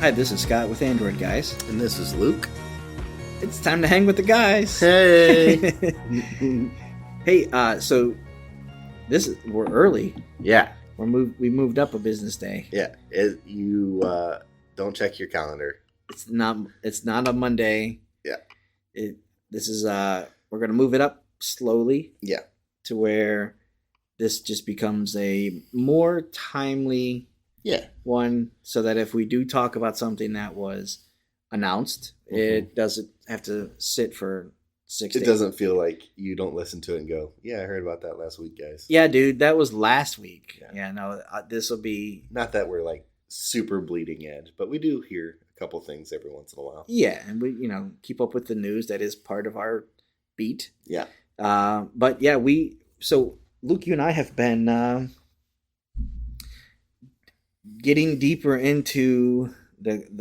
Hi, this is Scott with Android Guys. And this is Luke. It's time to hang with the guys. Hey! Hey, so we're early. Yeah. We moved up a business day. Yeah. You don't check your calendar. It's not a Monday. Yeah. We're gonna move it up slowly. Yeah. To where this just becomes a more timely one, so that if we do talk about something that was announced, it doesn't have to sit for 6 days. It doesn't feel like you don't listen to it and go, yeah, I heard about that last week, guys. Yeah, dude, that was last week. Yeah, no, this will be... Not that we're like super bleeding edge, but we do hear a couple things every once in a while. Yeah, and we, keep up with the news. That is part of our beat. Yeah. But yeah, so Luke, you and I have been getting deeper into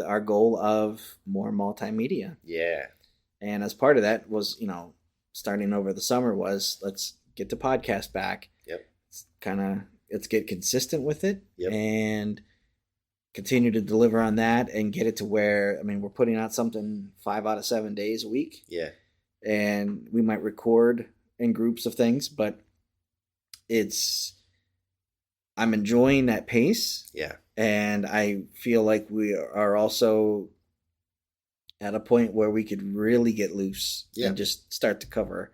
our goal of more multimedia. Yeah. And as part of that was, starting over the summer was, let's get the podcast back. Yep. Let's get consistent with it. Yep. And continue to deliver on that and get it to where, we're putting out something 5 out of 7 days a week. Yeah. And we might record in groups of things, but I'm enjoying that pace. Yeah. And I feel like we are also at a point where we could really get loose and just start to cover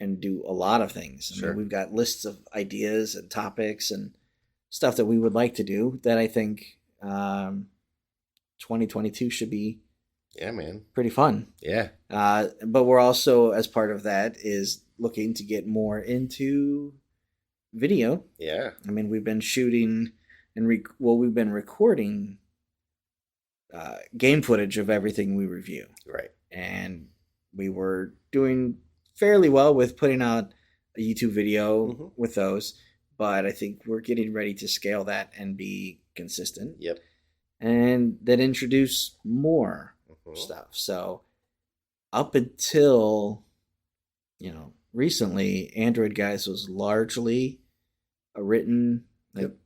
and do a lot of things. Sure. We've got lists of ideas and topics and stuff that we would like to do that I think 2022 should be pretty fun. Yeah. But we're also, as part of that, is looking to get more into video. Yeah. We've been shooting and we've been recording game footage of everything we review. Right. And we were doing fairly well with putting out a YouTube video with those, but I think we're getting ready to scale that and be consistent. Yep. And then introduce more stuff. So up until, recently, Android Guys was largely a written,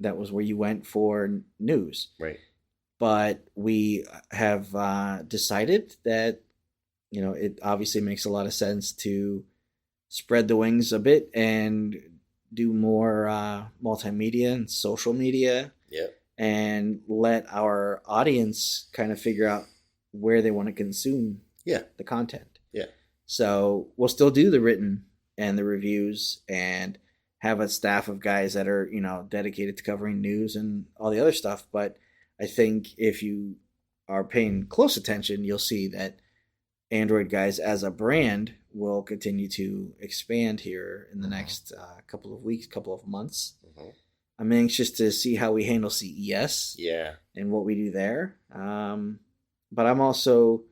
that was where you went for news. Right. But we have decided that, it obviously makes a lot of sense to spread the wings a bit and do more multimedia and social media. Yep. And let our audience kind of figure out where they want to consume the content. Yeah. So we'll still do the written and the reviews and have a staff of guys that are, dedicated to covering news and all the other stuff. But I think if you are paying close attention, you'll see that Android Guys as a brand will continue to expand here in the next couple of weeks, couple of months. I'm anxious to see how we handle CES and what we do there. But I'm also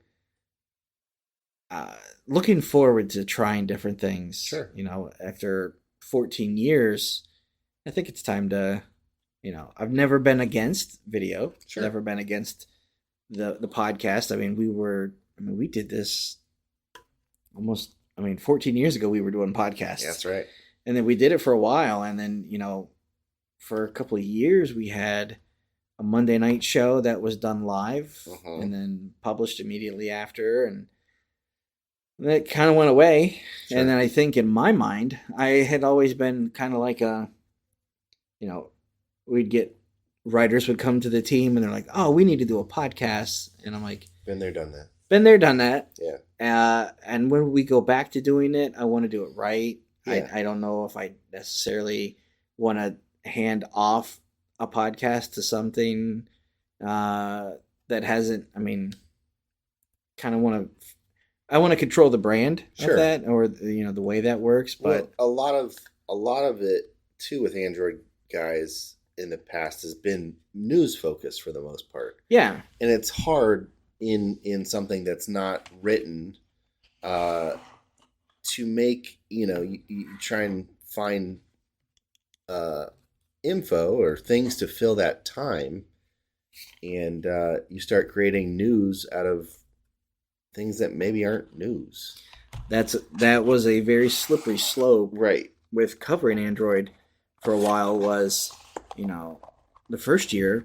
looking forward to trying different things. Sure. After 14 years, I think it's time to, I've never been against video. Sure. Never been against the podcast. We did this almost, 14 years ago we were doing podcasts. That's right. And then we did it for a while. And then, for a couple of years, we had a Monday night show that was done live and then published immediately after. And that kind of went away. Sure. And then I think in my mind, I had always been kind of like writers would come to the team and they're like, oh, we need to do a podcast. And I'm like, been there, done that. Been there, done that. Yeah. And when we go back to doing it, I want to do it right. Yeah. I don't know if I necessarily want to hand off a podcast to something that hasn't, I want to control the brand of that, or the way that works. But a lot of it too with Android Guys in the past has been news focused for the most part. Yeah. And it's hard in something that's not written to make, you try and find info or things to fill that time, and you start creating news out of things that maybe aren't news. That was a very slippery slope, right? With covering Android for a while was, the first year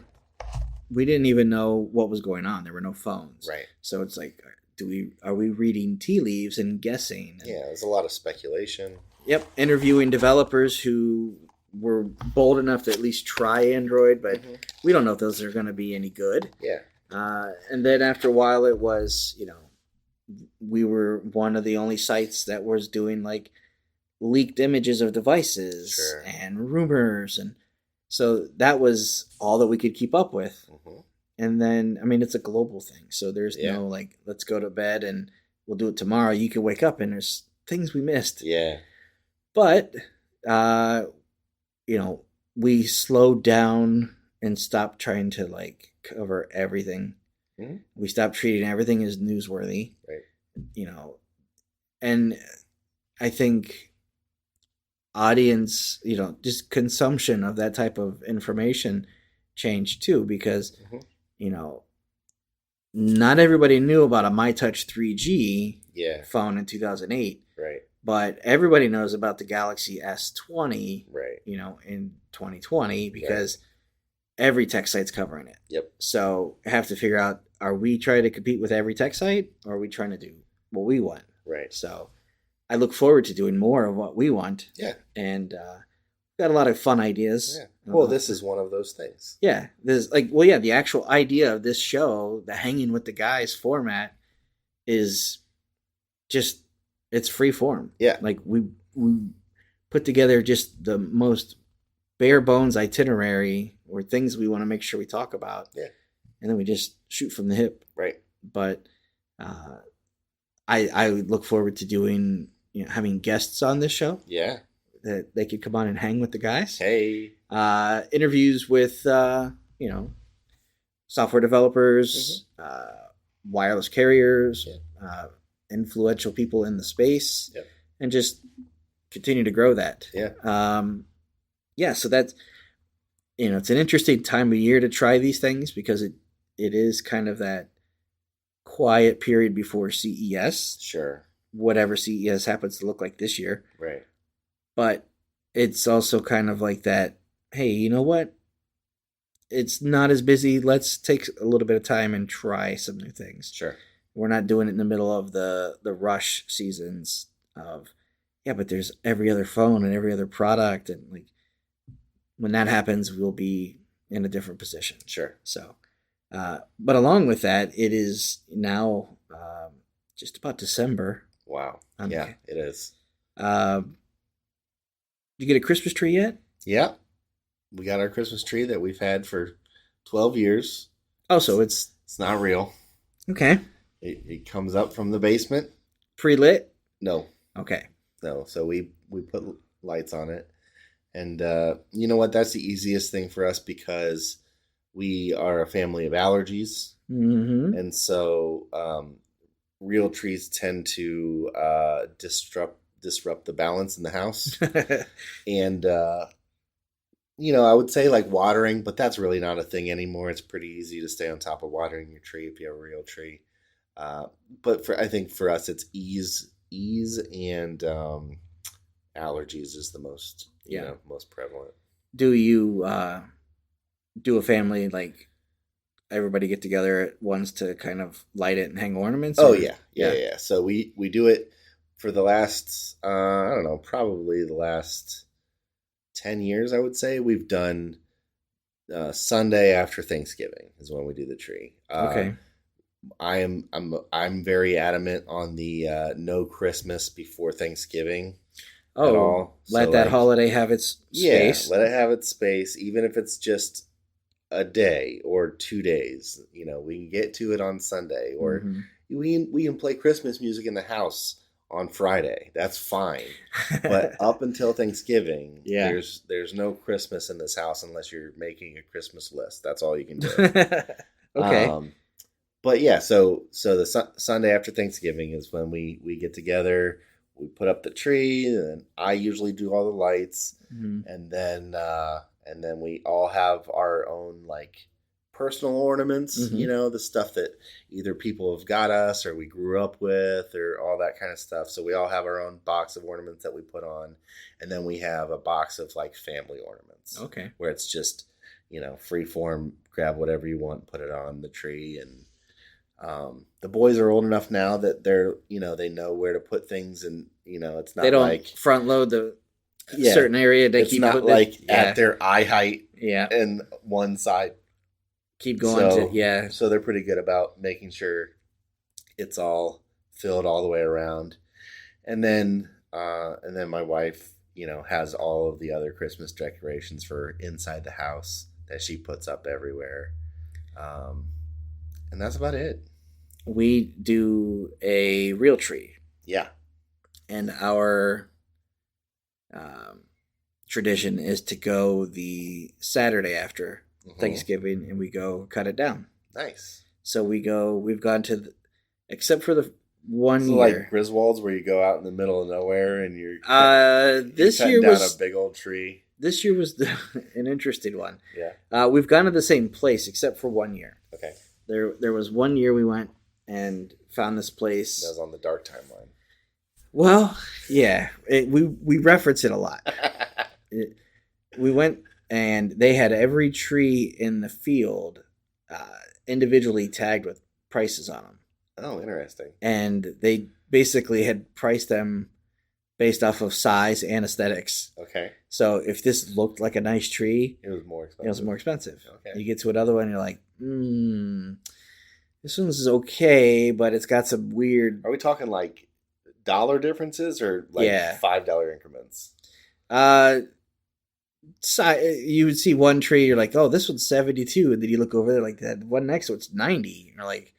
we didn't even know what was going on. There were no phones. Right. So it's like, are we reading tea leaves and guessing? And, Yeah, there's a lot of speculation. Yep. Interviewing developers who were bold enough to at least try Android, but we don't know if those are going to be any good. Yeah. And then after a while, it was, we were one of the only sites that was doing like leaked images of devices and rumors. And so that was all that we could keep up with. And then, I mean, it's a global thing. So there's no like, let's go to bed and we'll do it tomorrow. You can wake up and there's things we missed. Yeah. But, we slowed down and stopped trying to like cover everything. We stopped treating everything as newsworthy. Right. And I think audience, just consumption of that type of information changed too, because, not everybody knew about a MyTouch 3G phone in 2008. Right. But everybody knows about the Galaxy S20, right? In 2020 because every tech site's covering it. Yep. So I have to figure out: are we trying to compete with every tech site, or are we trying to do what we want? Right. So I look forward to doing more of what we want. Yeah. And got a lot of fun ideas. Yeah. Well, this is one of those things. Yeah. The actual idea of this show, the Hanging with the Guys format, is just. It's free form. Yeah. Like we put together just the most bare bones itinerary or things we want to make sure we talk about. Yeah. And then we just shoot from the hip. Right. But I look forward to doing, having guests on this show. Yeah. That they could come on and hang with the guys. Hey. Interviews with, software developers, wireless carriers, influential people in the space, and just continue to grow that. So that's, it's an interesting time of year to try these things because it is kind of that quiet period before CES. Sure. Whatever CES happens to look like this year. Right. But it's also kind of like that, hey, you know what? It's not as busy. Let's take a little bit of time and try some new things. Sure. We're not doing it in the middle of the rush seasons of, but there's every other phone and every other product. And like when that happens, we'll be in a different position. Sure. So, but along with that, it is now just about December. Wow. Yeah, it is. Did you get a Christmas tree yet? Yeah. We got our Christmas tree that we've had for 12 years. Oh, so it's not real. Okay. It comes up from the basement. Pre-lit? No. Okay. No. So we put lights on it. And you know what? That's the easiest thing for us because we are a family of allergies. Mm-hmm. And so real trees tend to disrupt the balance in the house. And, I would say like watering, but that's really not a thing anymore. It's pretty easy to stay on top of watering your tree if you have a real tree. But I think for us, it's ease and allergies is the most, most prevalent. Do you do a family, like everybody get together at once to kind of light it and hang ornaments? Oh, yeah. So we do it for the last, probably the last 10 years, I would say. We've done Sunday after Thanksgiving is when we do the tree. Okay. I'm very adamant on the no Christmas before Thanksgiving. Oh, at all. Let that holiday have its space. Yeah, let it have its space, even if it's just a day or 2 days. We can get to it on Sunday, or we can play Christmas music in the house on Friday. That's fine. But up until Thanksgiving, there's no Christmas in this house unless you're making a Christmas list. That's all you can do. Okay. But yeah, so the Sunday after Thanksgiving is when we get together. We put up the tree, and I usually do all the lights, and then we all have our own like personal ornaments. The stuff that either people have got us or we grew up with, or all that kind of stuff. So we all have our own box of ornaments that we put on, and then we have a box of like family ornaments. Okay, where it's just free form, grab whatever you want, put it on the tree. And the boys are old enough now that they know where to put things, and it's not They don't like front load the certain area. They it's keep not putting like it, at their eye height yeah, in one side. keep going So they're pretty good about making sure it's all filled all the way around. And then my wife, has all of the other Christmas decorations for inside the house that she puts up everywhere. And that's about it. We do a real tree. Yeah. And our tradition is to go the Saturday after Thanksgiving, and we go cut it down. Nice. So we've gone to, except for the one year. Like Griswold's, where you go out in the middle of nowhere and you're cutting down a big old tree. This year was an interesting one. Yeah. We've gone to the same place except for 1 year. Okay. There was 1 year we went and found this place. That was on the dark timeline. Well, yeah, we reference it a lot. We went and they had every tree in the field individually tagged with prices on them. Oh, interesting. And they basically had priced them based off of size and aesthetics. Okay. So if this looked like a nice tree, it was more expensive. It was more expensive. Okay. You get to another one, you're like, this one's okay, but it's got some weird. Are we talking like dollar differences or like $5 increments? You would see one tree, you're like, oh, this one's 72, and then you look over there, like that one next to it's 90. And you're like,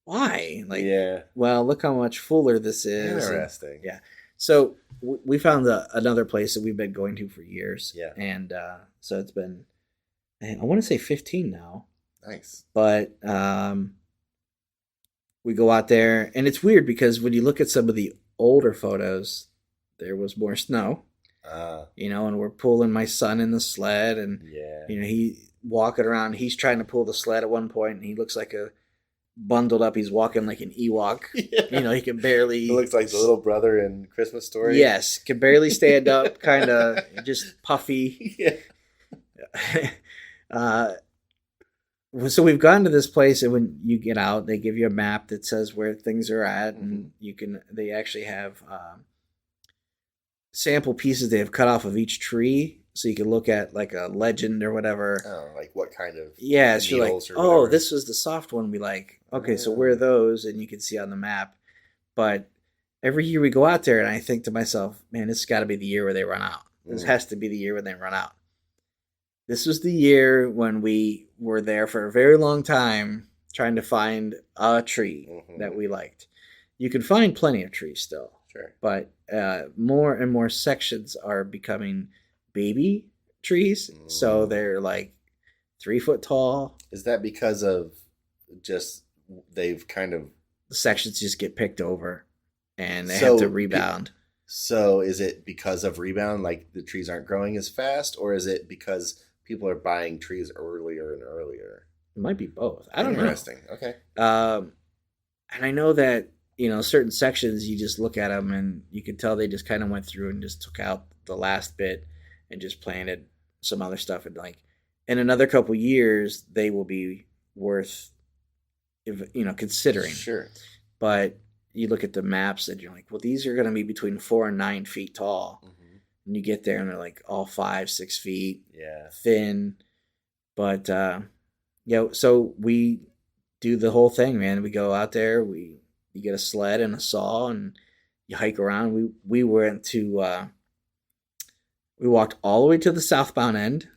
why? Like, yeah. Well, look how much fuller this is. Interesting. And, yeah. So we found another place that we've been going to for years. Yeah. And so it's been, I want to say 15 now. Nice. But we go out there, and it's weird because when you look at some of the older photos, there was more snow. And we're pulling my son in the sled, and he walking around. He's trying to pull the sled at one point, and he looks like a bundled up. He's walking like an Ewok. Yeah. He can barely. He looks like the little brother in Christmas Story. Yes, can barely stand up, kind of just puffy. Yeah. So we've gone to this place, and when you get out, they give you a map that says where things are at, and they actually have sample pieces they have cut off of each tree, so you can look at like a legend or whatever. Oh, like what kind of so you're like, oh, this was the soft one we like. Okay, so where are those? And you can see on the map. But every year we go out there, and I think to myself, man, this has got to be the year where they run out. This has to be the year when they run out. This was the year when we were there for a very long time trying to find a tree that we liked. You can find plenty of trees still. Sure. But more and more sections are becoming baby trees. So they're like 3 foot tall. Is that because of just they've kind of... The sections just get picked over and they have to rebound. So is it because of rebound, like the trees aren't growing as fast, or is it because people are buying trees earlier and earlier? It might be both. I don't know. Interesting. Okay. And I know that, certain sections, you just look at them and you can tell they just kind of went through and just took out the last bit and just planted some other stuff. And like in another couple years, they will be worth, considering. Sure. But you look at the maps and you're like, well, these are going to be between 4 and 9 feet tall. And you get there and they're like all 5-6 feet, thin. But so we do the whole thing, man. We go out there, you get a sled and a saw, and you hike around. We went to we walked all the way to the southbound end,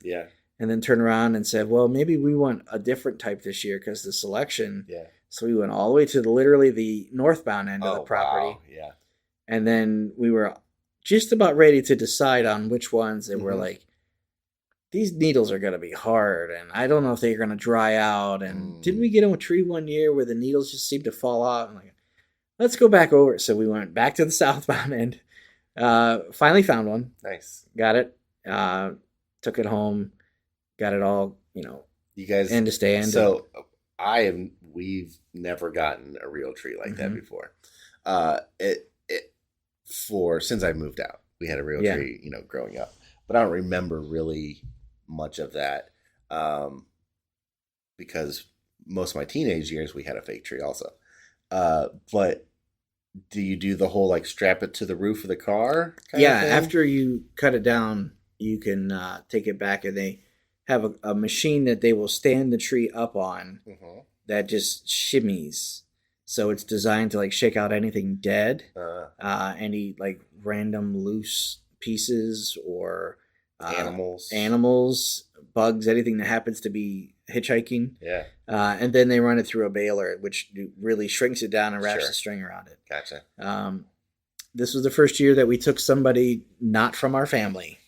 and then turned around and said, well, maybe we want a different type this year because the selection. So we went all the way to literally the northbound end of the property. Wow. Yeah. And then we were just about ready to decide on which ones, and we're like, these needles are going to be hard, and I don't know if they're going to dry out. And didn't we get on a tree one year where the needles just seemed to fall off? I'm like, let's go back over it. So we went back to the southbound end, finally found one. Nice. Got it. Took it home, got it all, you guys end to stand. So we've never gotten a real tree like that before. Since I moved out, we had a real tree, growing up, but I don't remember really much of that. because most of my teenage years we had a fake tree also. But do you do the whole like strap it to the roof of the car? Yeah, after you cut it down, you can take it back, and they have a machine that they will stand the tree up on that just shimmies. So it's designed to like shake out anything dead, any like random loose pieces or animals, bugs, anything that happens to be hitchhiking. Yeah. And then they run it through a baler, which really shrinks it down and wraps the string around it. Gotcha. This was the first year that we took somebody not from our family.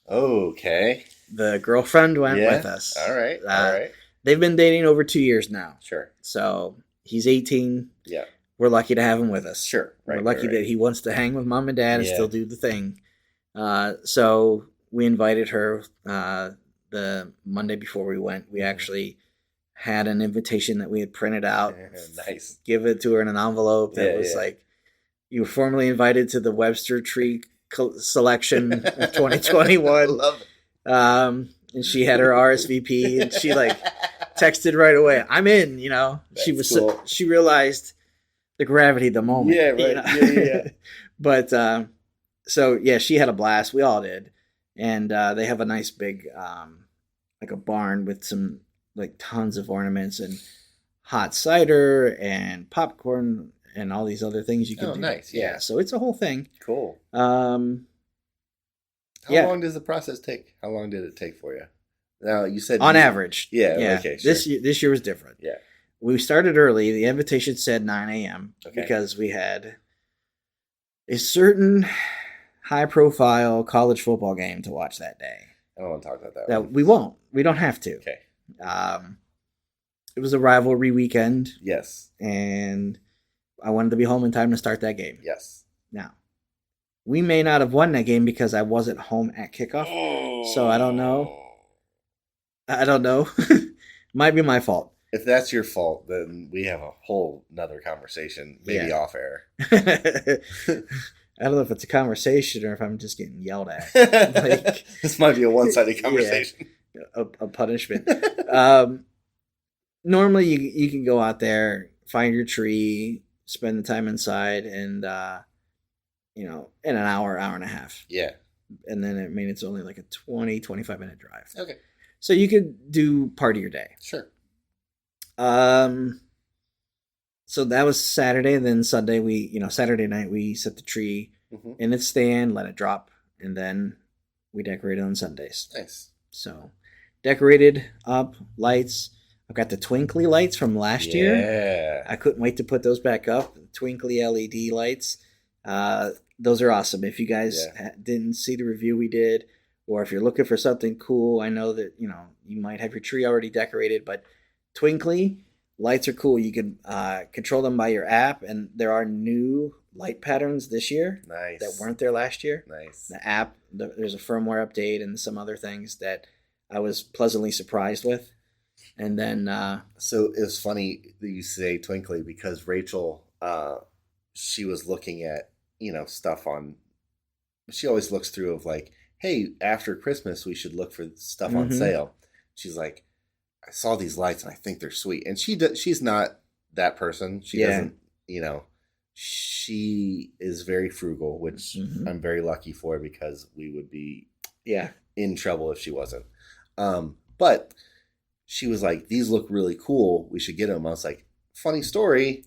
Okay. The girlfriend went with us. All right. All right. They've been dating over 2 years now. Sure. So he's 18. Yeah. We're lucky to have him with us. Sure. Right. We're lucky that he wants to hang with mom and dad and still do the thing. So we invited her the Monday before we went. We actually had an invitation that we had printed out. Nice. Give it to her in an envelope that was like, you were formally invited to the Webster tree selection of 2021. I love it. And she had her RSVP, and she like texted right away, "I'm in." You know, That's cool. She realized the gravity of the moment. Yeah, right. You know? Yeah. But so yeah, she had a blast. We all did, and they have a nice big like a barn with some like tons of ornaments and hot cider and popcorn and all these other things you can do. Nice. Yeah. So it's a whole thing. Cool. How long does the process take? How long did it take for you? Now you said on average. Yeah. Okay. Sure. This year was different. Yeah. We started early. The invitation said 9 a.m. because we had a certain high-profile college football game to watch that day. I don't want to talk about that. We won't. We don't have to. Okay. It was a rivalry weekend. Yes. And I wanted to be home in time to start that game. Yes. Now, we may not have won that game because I wasn't home at kickoff. So I don't know. Might be my fault. If that's your fault, then we have a whole nother conversation, maybe off air. I don't know if it's a conversation or if I'm just getting yelled at. Like, this might be a one-sided conversation. Yeah, a punishment. Normally, you can go out there, find your tree, spend the time inside, and in an hour and a half. Yeah. And then it's only like a 20, 25-minute drive. Okay. So you could do part of your day. Sure. So that was Saturday, and then Sunday Saturday night we set the tree in its stand, let it drop, and then we decorated on Sundays. Nice. So decorated up, lights. I've got the twinkly lights from last year. Yeah. I couldn't wait to put those back up. Twinkly LED lights. Those are awesome. If you guys didn't see the review we did, or if you're looking for something cool, I know that you might have your tree already decorated, but twinkly lights are cool. You can control them by your app, and there are new light patterns this year that weren't there last year. Nice. The app, there's a firmware update and some other things that I was pleasantly surprised with. And then so it was funny that you say twinkly because Rachel, she was looking at stuff on. She always looks through of like, hey, after Christmas we should look for stuff on sale. She's like, I saw these lights and I think they're sweet. And she's not that person. She doesn't, she is very frugal, which I'm very lucky for because we would be in trouble if she wasn't. But she was like, these look really cool. We should get them. I was like, funny story.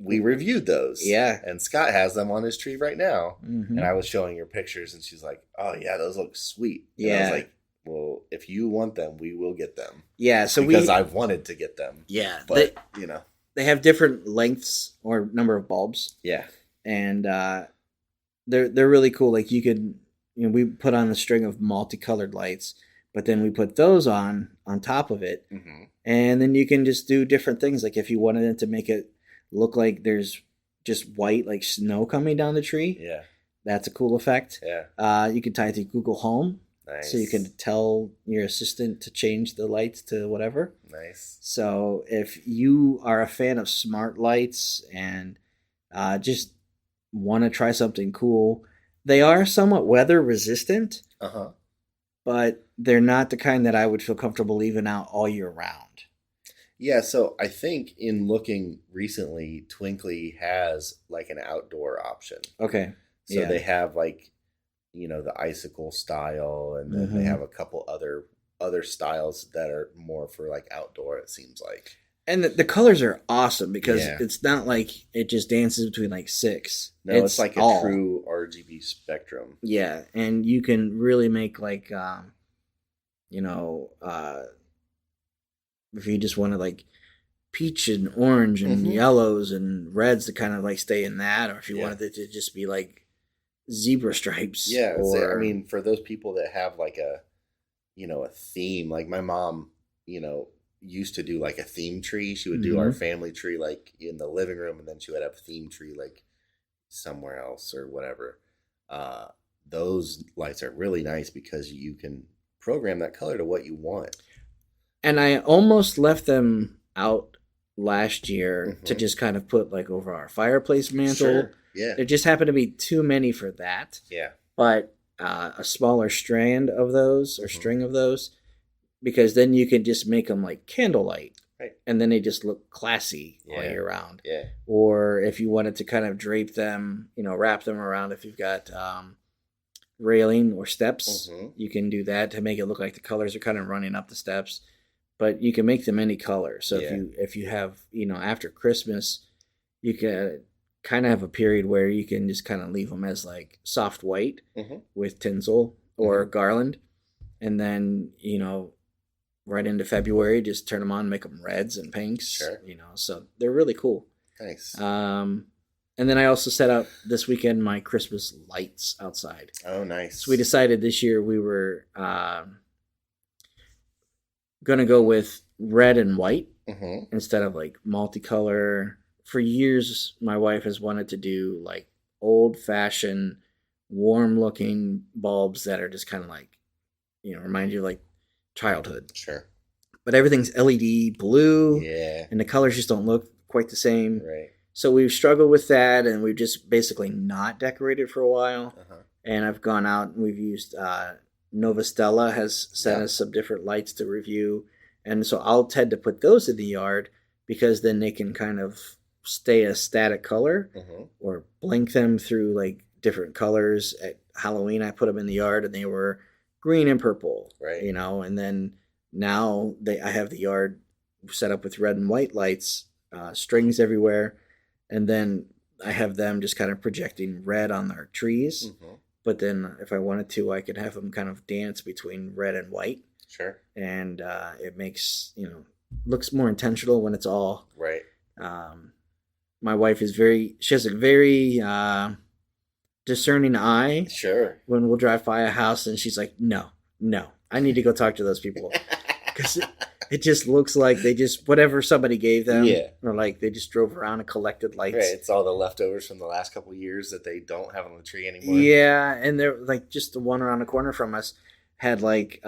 We reviewed those. Yeah. And Scott has them on his tree right now. And I was showing her pictures and she's like, oh yeah, those look sweet. And I was like, well, if you want them, we will get them. Yeah. So because I've wanted to get them. Yeah. But, they have different lengths or number of bulbs. Yeah. And they're really cool. Like you could, we put on a string of multicolored lights, but then we put those on top of it. And then you can just do different things. Like if you wanted it to make it look like there's just white, like snow coming down the tree. Yeah. That's a cool effect. Yeah. You can tie it to Google Home. Nice. So you can tell your assistant to change the lights to whatever. Nice. So if you are a fan of smart lights and just want to try something cool, they are somewhat weather resistant. but they're not the kind that I would feel comfortable leaving out all year round. Yeah, so I think in looking recently, Twinkly has like an outdoor option. Okay. So they have like, the icicle style, and then they have a couple other styles that are more for like outdoor, it seems like. And the colors are awesome because it's not like it just dances between like 6. No, it's like a true RGB spectrum. Yeah, and you can really make like, if you just want to like peach and orange and yellows and reds to kind of like stay in that, or if you wanted it to just be like zebra stripes. Yeah, I mean, for those people that have like a theme, like my mom, used to do like a theme tree. She would do our family tree like in the living room, and then she would have a theme tree like somewhere else or whatever. Those lights are really nice because you can program that color to what you want. And I almost left them out last year to just kind of put like over our fireplace mantle. Sure. Yeah. There just happened to be too many for that. Yeah. But a smaller strand of those or string of those, because then you can just make them like candlelight. Right. And then they just look classy all year round. Yeah. Or if you wanted to kind of drape them, wrap them around, if you've got railing or steps, you can do that to make it look like the colors are kind of running up the steps. But you can make them any color. So if you have, after Christmas, you can kind of have a period where you can just kind of leave them as like soft white with tinsel or garland. And then, right into February, just turn them on, make them reds and pinks. Sure. So they're really cool. Nice. And then I also set up this weekend my Christmas lights outside. Oh, nice. So we decided this year we were going to go with red and white instead of like multicolor. For years, my wife has wanted to do like old-fashioned, warm-looking bulbs that are just kind of like, remind you of like childhood. Sure. But everything's LED blue. Yeah. And the colors just don't look quite the same. Right. So we've struggled with that, and we've just basically not decorated for a while. And I've gone out and we've used Nova Stella has sent us some different lights to review. And so I'll tend to put those in the yard because then they can kind of stay a static color or blink them through like different colors. At Halloween, I put them in the yard and they were green and purple, right? And then now I have the yard set up with red and white lights, strings everywhere. And then I have them just kind of projecting red on their trees. But then if I wanted to, I could have them kind of dance between red and white. Sure. And it makes, looks more intentional when it's all. Right. My wife she has a very discerning eye. Sure. When we'll drive by a house and she's like, no, I need to go talk to those people. Because it just looks like they just, whatever somebody gave them. Yeah. Or like they just drove around and collected lights. Right. It's all the leftovers from the last couple of years that they don't have on the tree anymore. Yeah. And they're like, just the one around the corner from us had like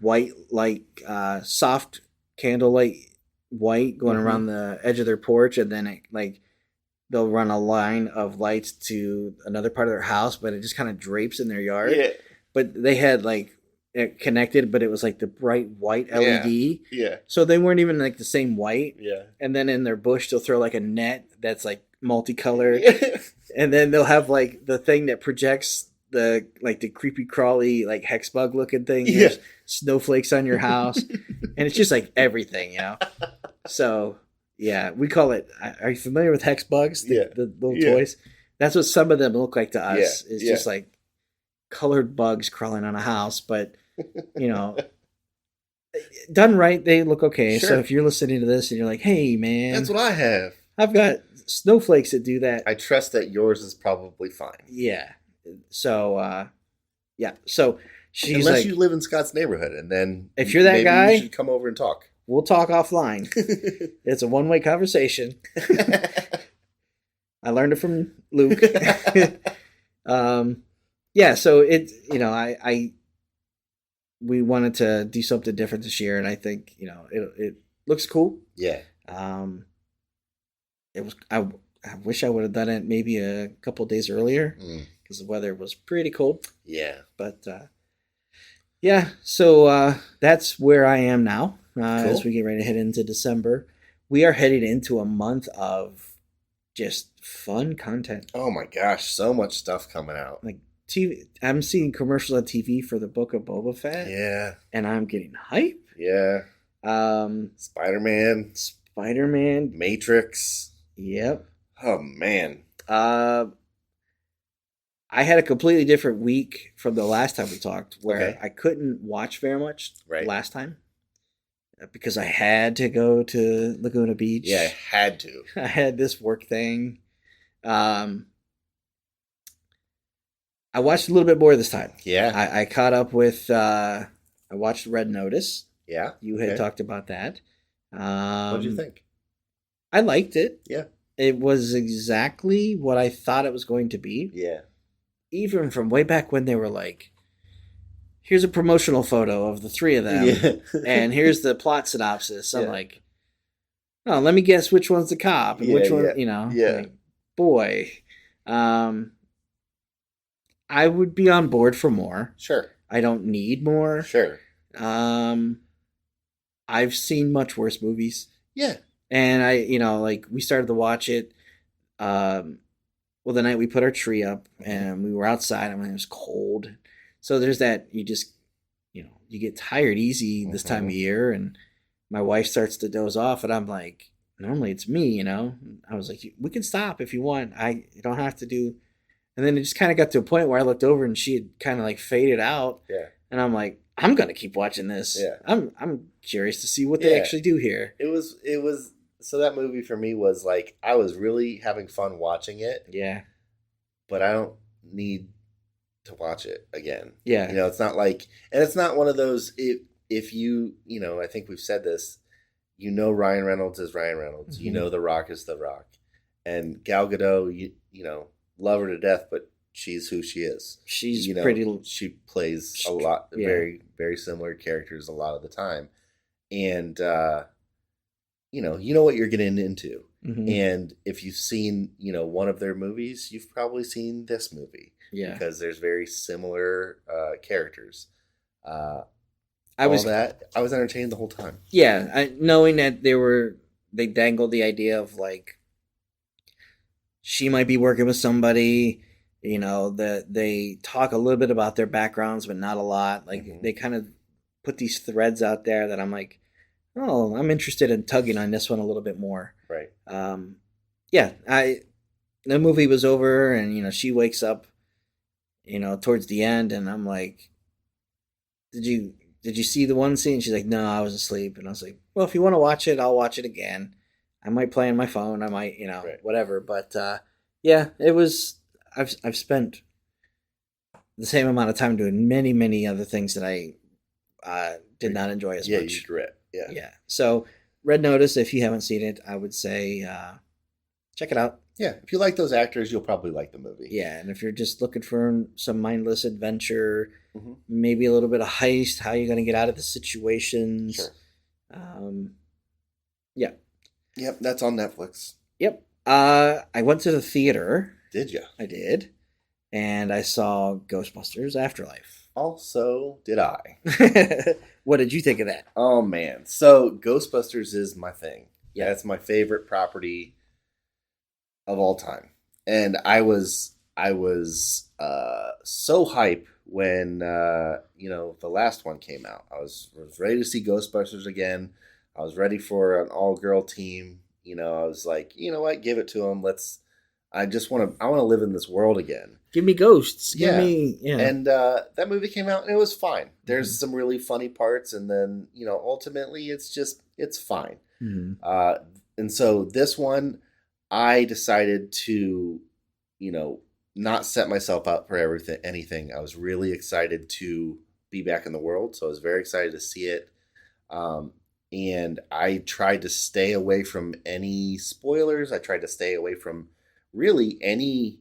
white, like soft candlelight white going around the edge of their porch. And then it like, they'll run a line of lights to another part of their house, but it just kind of drapes in their yard. Yeah. But they had like it connected, but it was like the bright white LED. Yeah. So they weren't even like the same white. Yeah. And then in their bush, they'll throw like a net that's like multicolored. And then they'll have like the thing that projects the creepy crawly like hex bug looking thing. Yeah. There's snowflakes on your house. And it's just like everything, So yeah, we call it. Are you familiar with hex bugs? The little toys. That's what some of them look like to us. It's just like colored bugs crawling on a house, but done right, they look okay. Sure. So if you're listening to this and you're like, "Hey, man, that's what I have. I've got snowflakes that do that." I trust that yours is probably fine. Yeah. So, So she's unless like, you live in Scott's neighborhood, and then if you're that guy, you should come over and talk. We'll talk offline. It's a one-way conversation. I learned it from Luke. So it, we wanted to do something different this year, and I think, it looks cool. Yeah. It was, I wish I would have done it maybe a couple of days earlier because the weather was pretty cold. Yeah. But, Yeah, so that's where I am now. As Cool. we get ready to head into December, we are heading into a month of just fun content. Oh my gosh, so much stuff coming out. Like TV, I'm seeing commercials on TV for the Book of Boba Fett, Yeah, and I'm getting hype. yeah. Um, Spider-Man, Spider-Man. Matrix. Yep. Oh man. Uh, I had a completely different week from the last time we talked, where Okay. I couldn't watch very much Right. last time because I had to go to Laguna Beach. Yeah, I had to. I had this work thing. Um, I watched a little bit more this time. Yeah. I caught up with. I watched Red Notice. Yeah. You had Okay. talked about that. What did you think? I liked it. Yeah. It was exactly what I thought it was going to be. Yeah. Even from way back when they were like, here's a promotional photo of the three of them, Yeah. and here's the plot synopsis. I'm Yeah. like, oh, let me guess which one's the cop and Yeah, which one, yeah, you know. yeah. Like, boy. I would be on board for more. Sure. I don't need more. Sure. I've seen much worse movies. Yeah. And like we started to watch it. Well, the night we put our tree up and we were outside. I mean, it was cold. So there's that, you just, you get tired easy this time of year. And my wife starts to doze off and I'm like, normally it's me, I was like, we can stop if you want. You don't have to do. And then it just kind of got to a point where I looked over and she had kind of like faded out. Yeah. And I'm like, I'm going to keep watching this. Yeah. I'm curious to see what they actually do here. It was so that movie for me was like I was really having fun watching it. Yeah. But I don't need to watch it again. Yeah. It's not like, and it's not one of those if you, I think we've said this, Ryan Reynolds is Ryan Reynolds. Mm-hmm. The Rock is The Rock. And Gal Gadot, love her to death, but she's who she is. She's pretty. She plays a lot, very, very similar characters a lot of the time. And, you know what you're getting into. Mm-hmm. And if you've seen, one of their movies, you've probably seen this movie. Yeah. Because there's very similar characters. I was entertained the whole time. Yeah, knowing that they dangled the idea of like she might be working with somebody, that they talk a little bit about their backgrounds, but not a lot. Like they kind of put these threads out there that I'm like, oh, I'm interested in tugging on this one a little bit more. Right. Yeah, the movie was over and, she wakes up, towards the end and I'm like, did you see the one scene? She's like, no, I was asleep. And I was like, well, if you want to watch it, I'll watch it again. I might play on my phone. I might, right. whatever. But yeah, it was, I've spent the same amount of time doing many, many other things that I did not enjoy as much. Yeah, you regret. Yeah. Yeah. So Red Notice, if you haven't seen it, I would say check it out. Yeah. If you like those actors, you'll probably like the movie. Yeah. And if you're just looking for some mindless adventure, maybe a little bit of heist, how you're going to get out of the situations. Sure. Yeah. Yep. That's on Netflix. Yep. I went to the theater. Did you? I did. And I saw Ghostbusters Afterlife. Also, did I. What did you think of that? Oh, man. So, Ghostbusters is my thing. Yeah. It's my favorite property of all time. And I was so hype when, the last one came out. I was ready to see Ghostbusters again. I was ready for an all-girl team. I was like, you know what? Give it to them. I want to live in this world again. Give me ghosts. Yeah. Yeah. And that movie came out and it was fine. There's some really funny parts. And then, ultimately it's fine. Mm-hmm. And so this one, I decided to, not set myself up for anything. I was really excited to be back in the world. So I was very excited to see it. And I tried to stay away from any spoilers. I tried to stay away from really any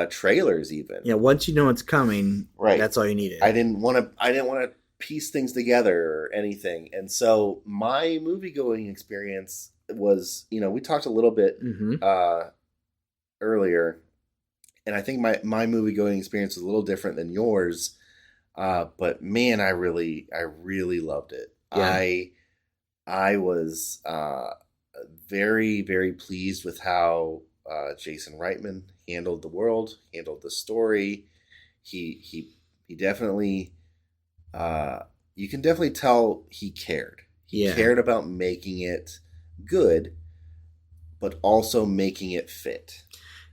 trailers even. Yeah, once you know it's coming, right, that's all you needed. I didn't want to piece things together or anything. And so my movie going experience was, we talked a little bit earlier, and I think my movie going experience was a little different than yours. But man, I really loved it. Yeah. I was very, very pleased with how Jason Reitman handled the world, handled the story. He definitely, uh, you can definitely tell he cared. He Yeah. cared about making it good, but also making it fit.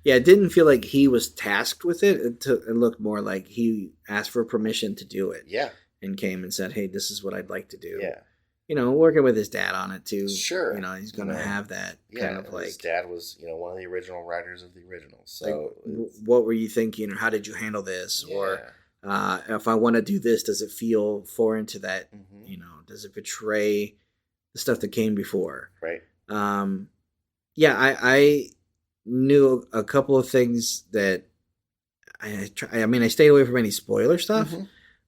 Yeah, it didn't feel like he was tasked with it. It looked more like he asked for permission to do it Yeah, and came and said, "Hey, this is what I'd like to do." yeah, Working with his dad on it too. sure. He's going to have that kind Yeah, of his like, dad was one of the original writers of the original. like, So what were you thinking, or how did you handle this, or yeah. if I want to do this, does it feel foreign to that? Hmm. Does it betray the stuff that came before? Right. Yeah, I knew a couple of things that I mean, I stayed away from any spoiler stuff, Hmm.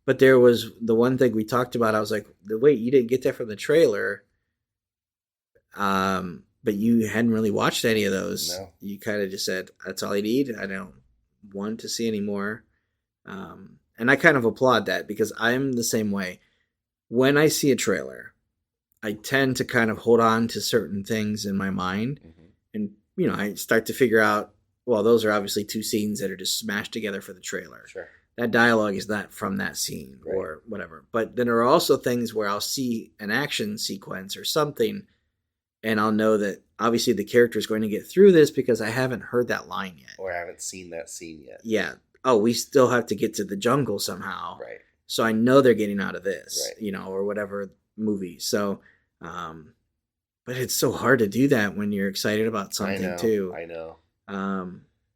but there was the one thing we talked about. I was like, wait, you didn't get that from the trailer, but you hadn't really watched any of those. No. You kind of just said, that's all I need. I don't want to see any more. And I kind of applaud that because I'm the same way. When I see a trailer, I tend to kind of hold on to certain things in my mind. Hmm. And, I start to figure out, well, those are obviously two scenes that are just smashed together for the trailer. Sure. That dialogue is not from that scene or whatever. But then there are also things where I'll see an action sequence or something, and I'll know that obviously the character is going to get through this because I haven't heard that line yet. Or I haven't seen that scene yet. Yeah. Oh, we still have to get to the jungle somehow. Right. So I know they're getting out of this, Right. or whatever movie. So, but it's so hard to do that when you're excited about something too. I know.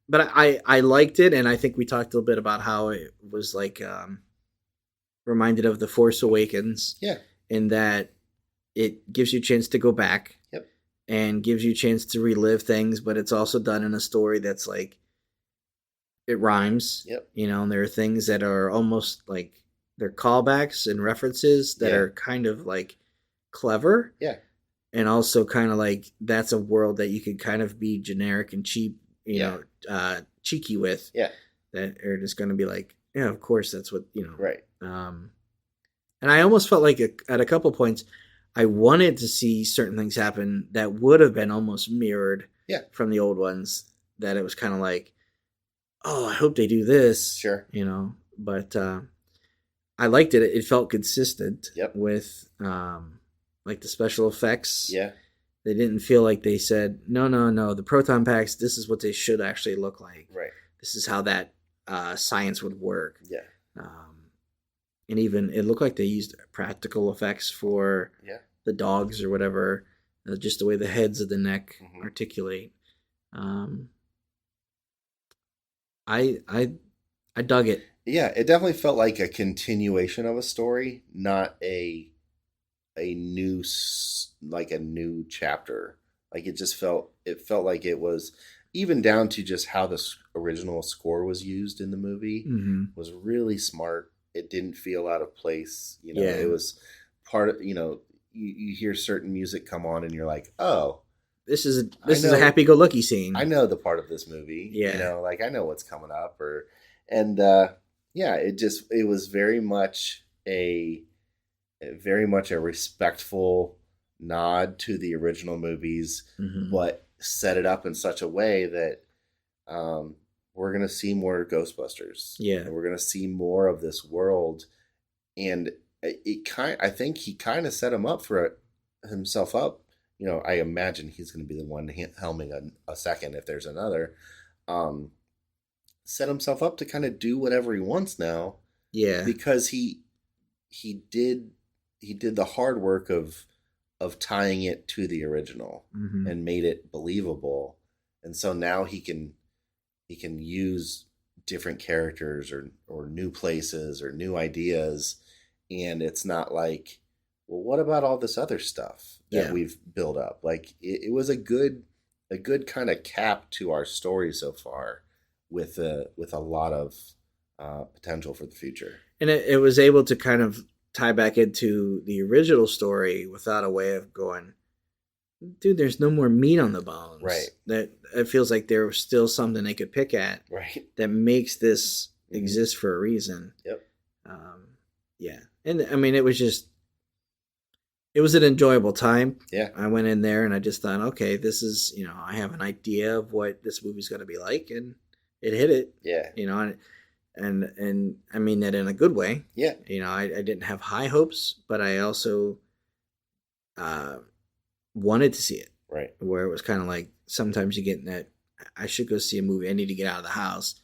But I liked it, and I think we talked a little bit about how it was like reminded of The Force Awakens. Yeah. In that it gives you a chance to go back. Yep. And gives you a chance to relive things, but it's also done in a story that's like, it rhymes. Yep. And there are things that are almost like they're callbacks and references that are kind of like clever. Yeah. And also kind of like that's a world that you could kind of be generic and cheap, cheeky with. Yeah. That are just going to be like, yeah, of course that's what, Right. And I almost felt like at a couple points, I wanted to see certain things happen that would have been almost mirrored from the old ones. That it was kind of like, oh, I hope they do this. Sure. But I liked it. It felt consistent with like the special effects. Yeah. They didn't feel like they said, no, the proton packs, this is what they should actually look like. Right. This is how that science would work. Yeah. And even it looked like they used practical effects for the dogs or whatever, just the way the heads of the neck articulate. I dug it. Yeah, it definitely felt like a continuation of a story, not a new like a new chapter. Like it felt like it was even down to just how the original score was used in the movie was really smart. It didn't feel out of place. It was part of, you hear certain music come on and you're like, oh, this is a happy-go-lucky scene. I know the part of this movie. Yeah. Like I know what's coming up it was very much a respectful nod to the original movies, but set it up in such a way that we're going to see more Ghostbusters. Yeah. And we're going to see more of this world. And I think he kind of set himself up. I imagine he's going to be the one helming a second if there's another. Set himself up to kind of do whatever he wants now. Yeah. Because he did the hard work of tying it to the original and made it believable. And so now he can use different characters or new places or new ideas. And it's not like, well, what about all this other stuff that we've built up? Like it was a good kind of cap to our story so far with a lot of potential for the future. And it was able to kind of tie back into the original story without a way of going, dude, there's no more meat on the bones. Right. That it feels like there was still something they could pick at. Right. That makes this exist for a reason. Yep. yeah. And I mean, it was an enjoyable time. Yeah. I went in there and I just thought, okay, this is, I have an idea of what this movie's going to be like, and it hit it. Yeah. And I mean that in a good way. Yeah. I didn't have high hopes, but I also uh, wanted to see it. Right. Where it was kind of like sometimes you get in that, I should go see a movie. I need to get out of the house.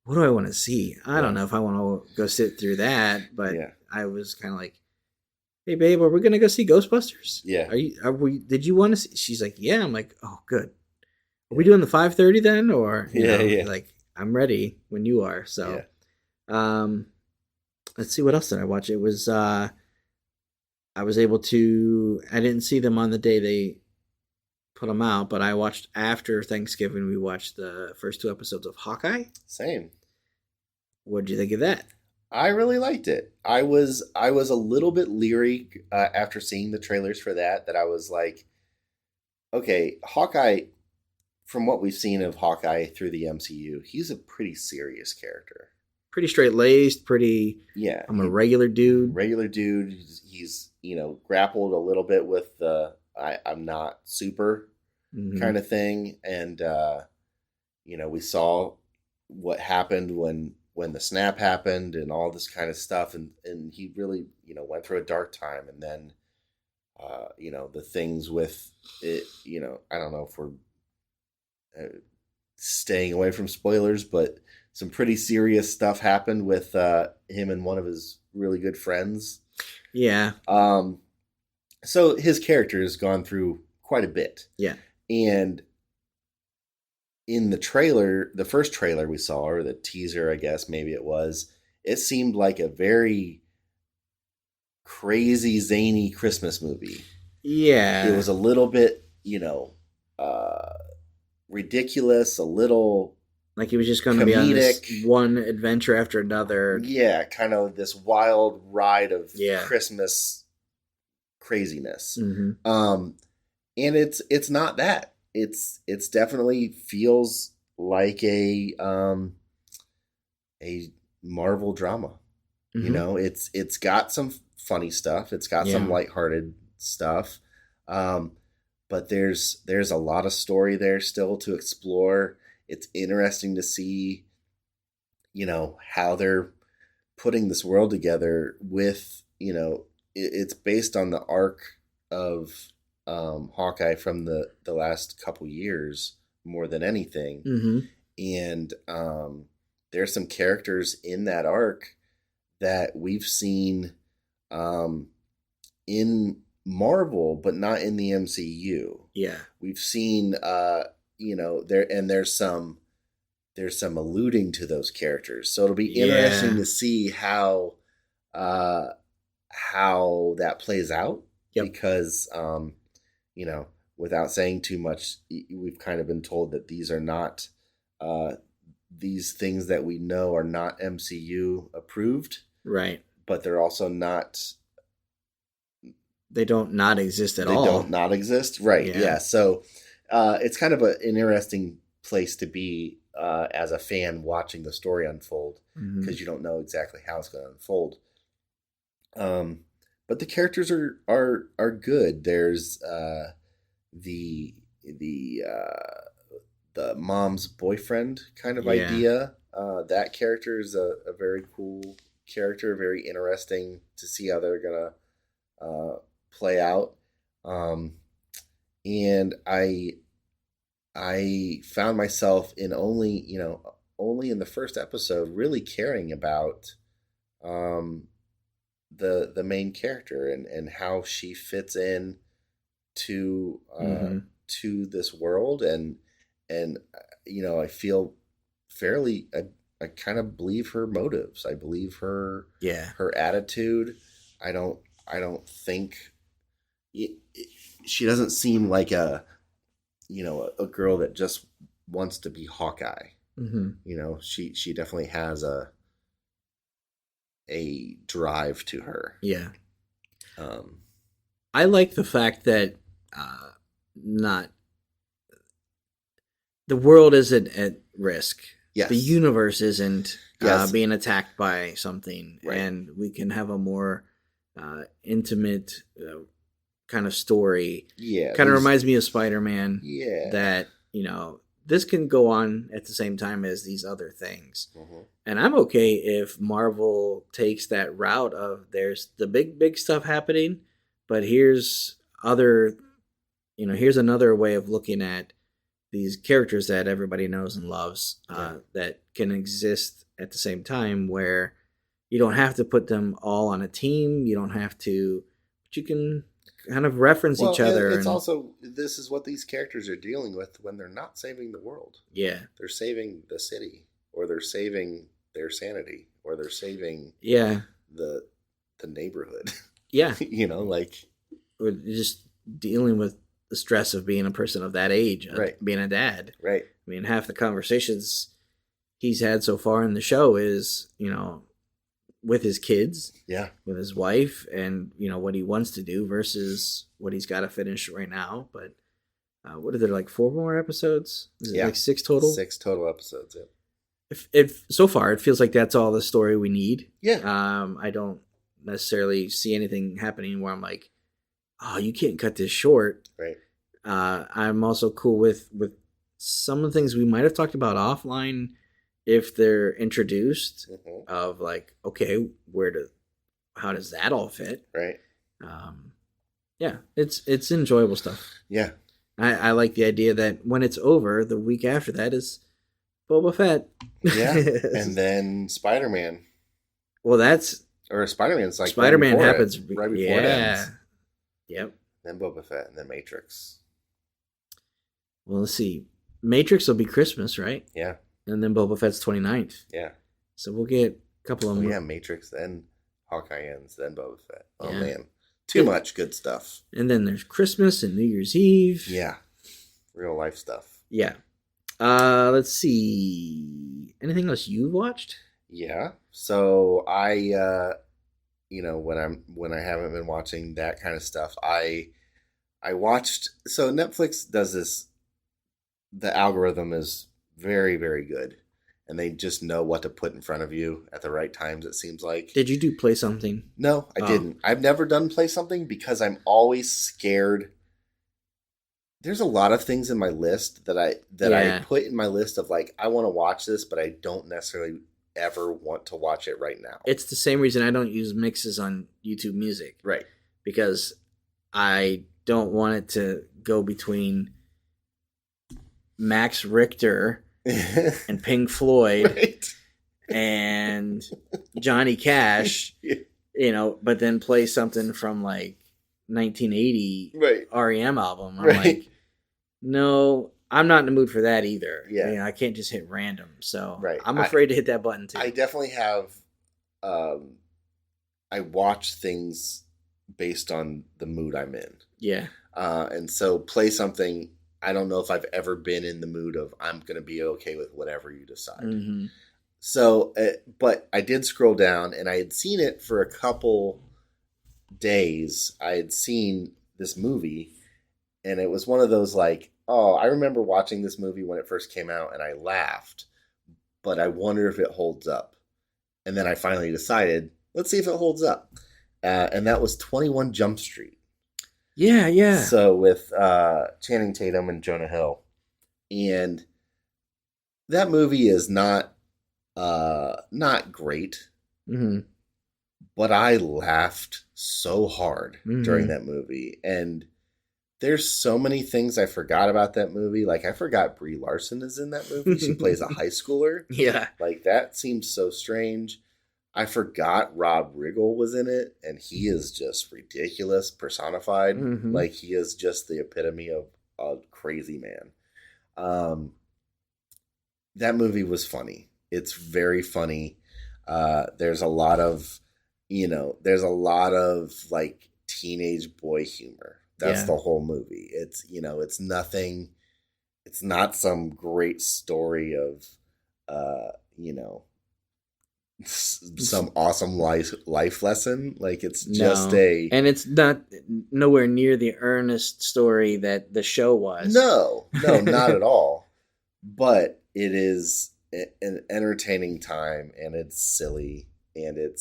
What do I want to see? I don't know if I want to go sit through that, but I was kind of like, hey babe, are we gonna go see Ghostbusters? Yeah. Are we? Did you want to see? She's like, yeah. I'm like, oh, good. Are we doing the 5:30 then, or like I'm ready when you are. So, let's see, what else did I watch? It was I was able to. I didn't see them on the day they put them out, but I watched after Thanksgiving. We watched the first 2 episodes of Hawkeye. Same. What did you think of that? I really liked it. I was a little bit leery after seeing the trailers for that I was like, okay, Hawkeye, from what we've seen of Hawkeye through the MCU, he's a pretty serious character. Pretty straight-laced, pretty... Yeah. I'm a regular dude. Regular dude. He's grappled a little bit with the I'm not super kind of thing. And, we saw what happened when the snap happened and all this kind of stuff. And he really, went through a dark time. And then, the things with it, I don't know if we're staying away from spoilers, but some pretty serious stuff happened with him and one of his really good friends. Yeah. So his character has gone through quite a bit. Yeah. And in the trailer, the first trailer we saw, or the teaser, I guess maybe it seemed like a very crazy, zany Christmas movie. Yeah. It was a little bit, ridiculous, a little like he was just going to be on this one adventure after another. Yeah, kind of this wild ride of Christmas craziness. Mm-hmm. And it's not that. It's definitely feels like a Marvel drama. Mm-hmm. It's got some funny stuff. It's got some lighthearted stuff. But there's a lot of story there still to explore. It's interesting to see, how they're putting this world together with, it's based on the arc of Hawkeye from the last couple years more than anything. Mm-hmm. And there's some characters in that arc that we've seen in Marvel, but not in the MCU. Yeah. We've seen, there's some alluding to those characters. So it'll be interesting to see how that plays out. Yep. Because, without saying too much, we've kind of been told that these are not, these things that we know are not MCU approved. Right. But they're also not. They don't not exist at all. They don't not exist. Right. Yeah. So it's kind of an interesting place to be as a fan watching the story unfold, because you don't know exactly how it's going to unfold. But the characters are good. There's the mom's boyfriend kind of idea. That character is a very cool character, very interesting to see how they're gonna play out. And I found myself in only in the first episode really caring about the main character and how she fits in to to this world, and I feel fairly I kind of believe her motives. I believe her attitude. I don't think she doesn't seem like a girl that just wants to be Hawkeye. Mm-hmm. She definitely has a drive to her. Yeah. I like the fact that not the world isn't at risk. Yes. the universe isn't Yes. being attacked by something, Right. and we can have a more intimate kind of story. Yeah. Kind of there's- reminds me of Spider-Man. Yeah. That, you know, this can go on at the same time as these other things. Mhm. And I'm okay if Marvel takes that route of there's the big stuff happening, but here's other, you know, here's another way of looking at these characters that everybody knows and loves that can exist at the same time, where you don't have to put them all on a team. You don't have to, but you can kind of reference each other. It's also, this is what these characters are dealing with when they're not saving the world. Yeah. They're saving the city, or they're saving their sanity, or they're saving the neighborhood. Yeah. You know, like, we're just dealing with the stress of being a person of that age, right. being a dad. Right. I mean, half the conversations he's had so far in the show is, you know, with his kids, with his wife, and, you know, what he wants to do versus what he's got to finish right now. But what are there, like 4 more episodes? Is it like 6 total? 6 total episodes. Yeah. If so far, it feels like that's all the story we need. Yeah. I don't necessarily see anything happening where I'm like, oh, you can't cut this short. Right. I'm also cool with some of the things we might have talked about offline if they're introduced, of like, okay, how does that all fit? Right. Yeah, it's enjoyable stuff. Yeah. I like the idea that when it's over, the week after that is Boba Fett. Yeah. And then Spider-Man. Well, Spider-Man's like Spider-Man happens right before it ends. Yep. Then Boba Fett, and then Matrix. Well, let's see. Matrix will be Christmas, right? Yeah. And then Boba Fett's 29th. Yeah. So we'll get a couple of them. Yeah, Matrix, then Hawkeye ends, then Boba Fett. Oh, man. Too much good stuff. And then there's Christmas and New Year's Eve. Yeah. Real life stuff. Yeah. Let's see. Anything else you've watched? Yeah. So I, you know, when I haven't been watching that kind of stuff, I watched. So Netflix does this. The algorithm is very, very good, and they just know what to put in front of you at the right times. It seems like. Did you do Play Something? No, I didn't. I've never done Play Something because I'm always scared. There's a lot of things in my list that I put in my list of like, I want to watch this, but I don't necessarily ever want to watch it right now. It's the same reason I don't use mixes on YouTube Music. Right. Because I don't want it to go between Max Richter and Pink Floyd and Johnny Cash, you know, but then play something from like 1980 REM album. I'm like, no, I'm not in the mood for that either. Yeah. You know, I can't just hit random. So Right. I'm afraid to hit that button too. I definitely have, I watch things based on the mood I'm in. Yeah. And so Play Something, I don't know if I've ever been in the mood of I'm going to be okay with whatever you decide. Mm-hmm. So, but I did scroll down and I had seen it for a couple days. I had seen this movie and it was one of those like, oh, I remember watching this movie when it first came out and I laughed, but I wonder if it holds up. And then I finally decided, let's see if it holds up. And that was 21 Jump Street. Yeah, yeah. So with Channing Tatum and Jonah Hill. And that movie is not great. Mm-hmm. But I laughed so hard during that movie. And there's so many things I forgot about that movie. Like, I forgot Brie Larson is in that movie. She plays a high schooler. Yeah. Like, that seems so strange. I forgot Rob Riggle was in it, and he is just ridiculous personified. Mm-hmm. Like, he is just the epitome of a crazy man. That movie was funny. It's very funny. There's a lot of, like teenage boy humor. That's the whole movie. It's, it's nothing. It's not some great story of, some awesome life lesson. Like, it's just and it's not nowhere near the earnest story that the show was. No, not at all. But it is an entertaining time, and it's silly, and it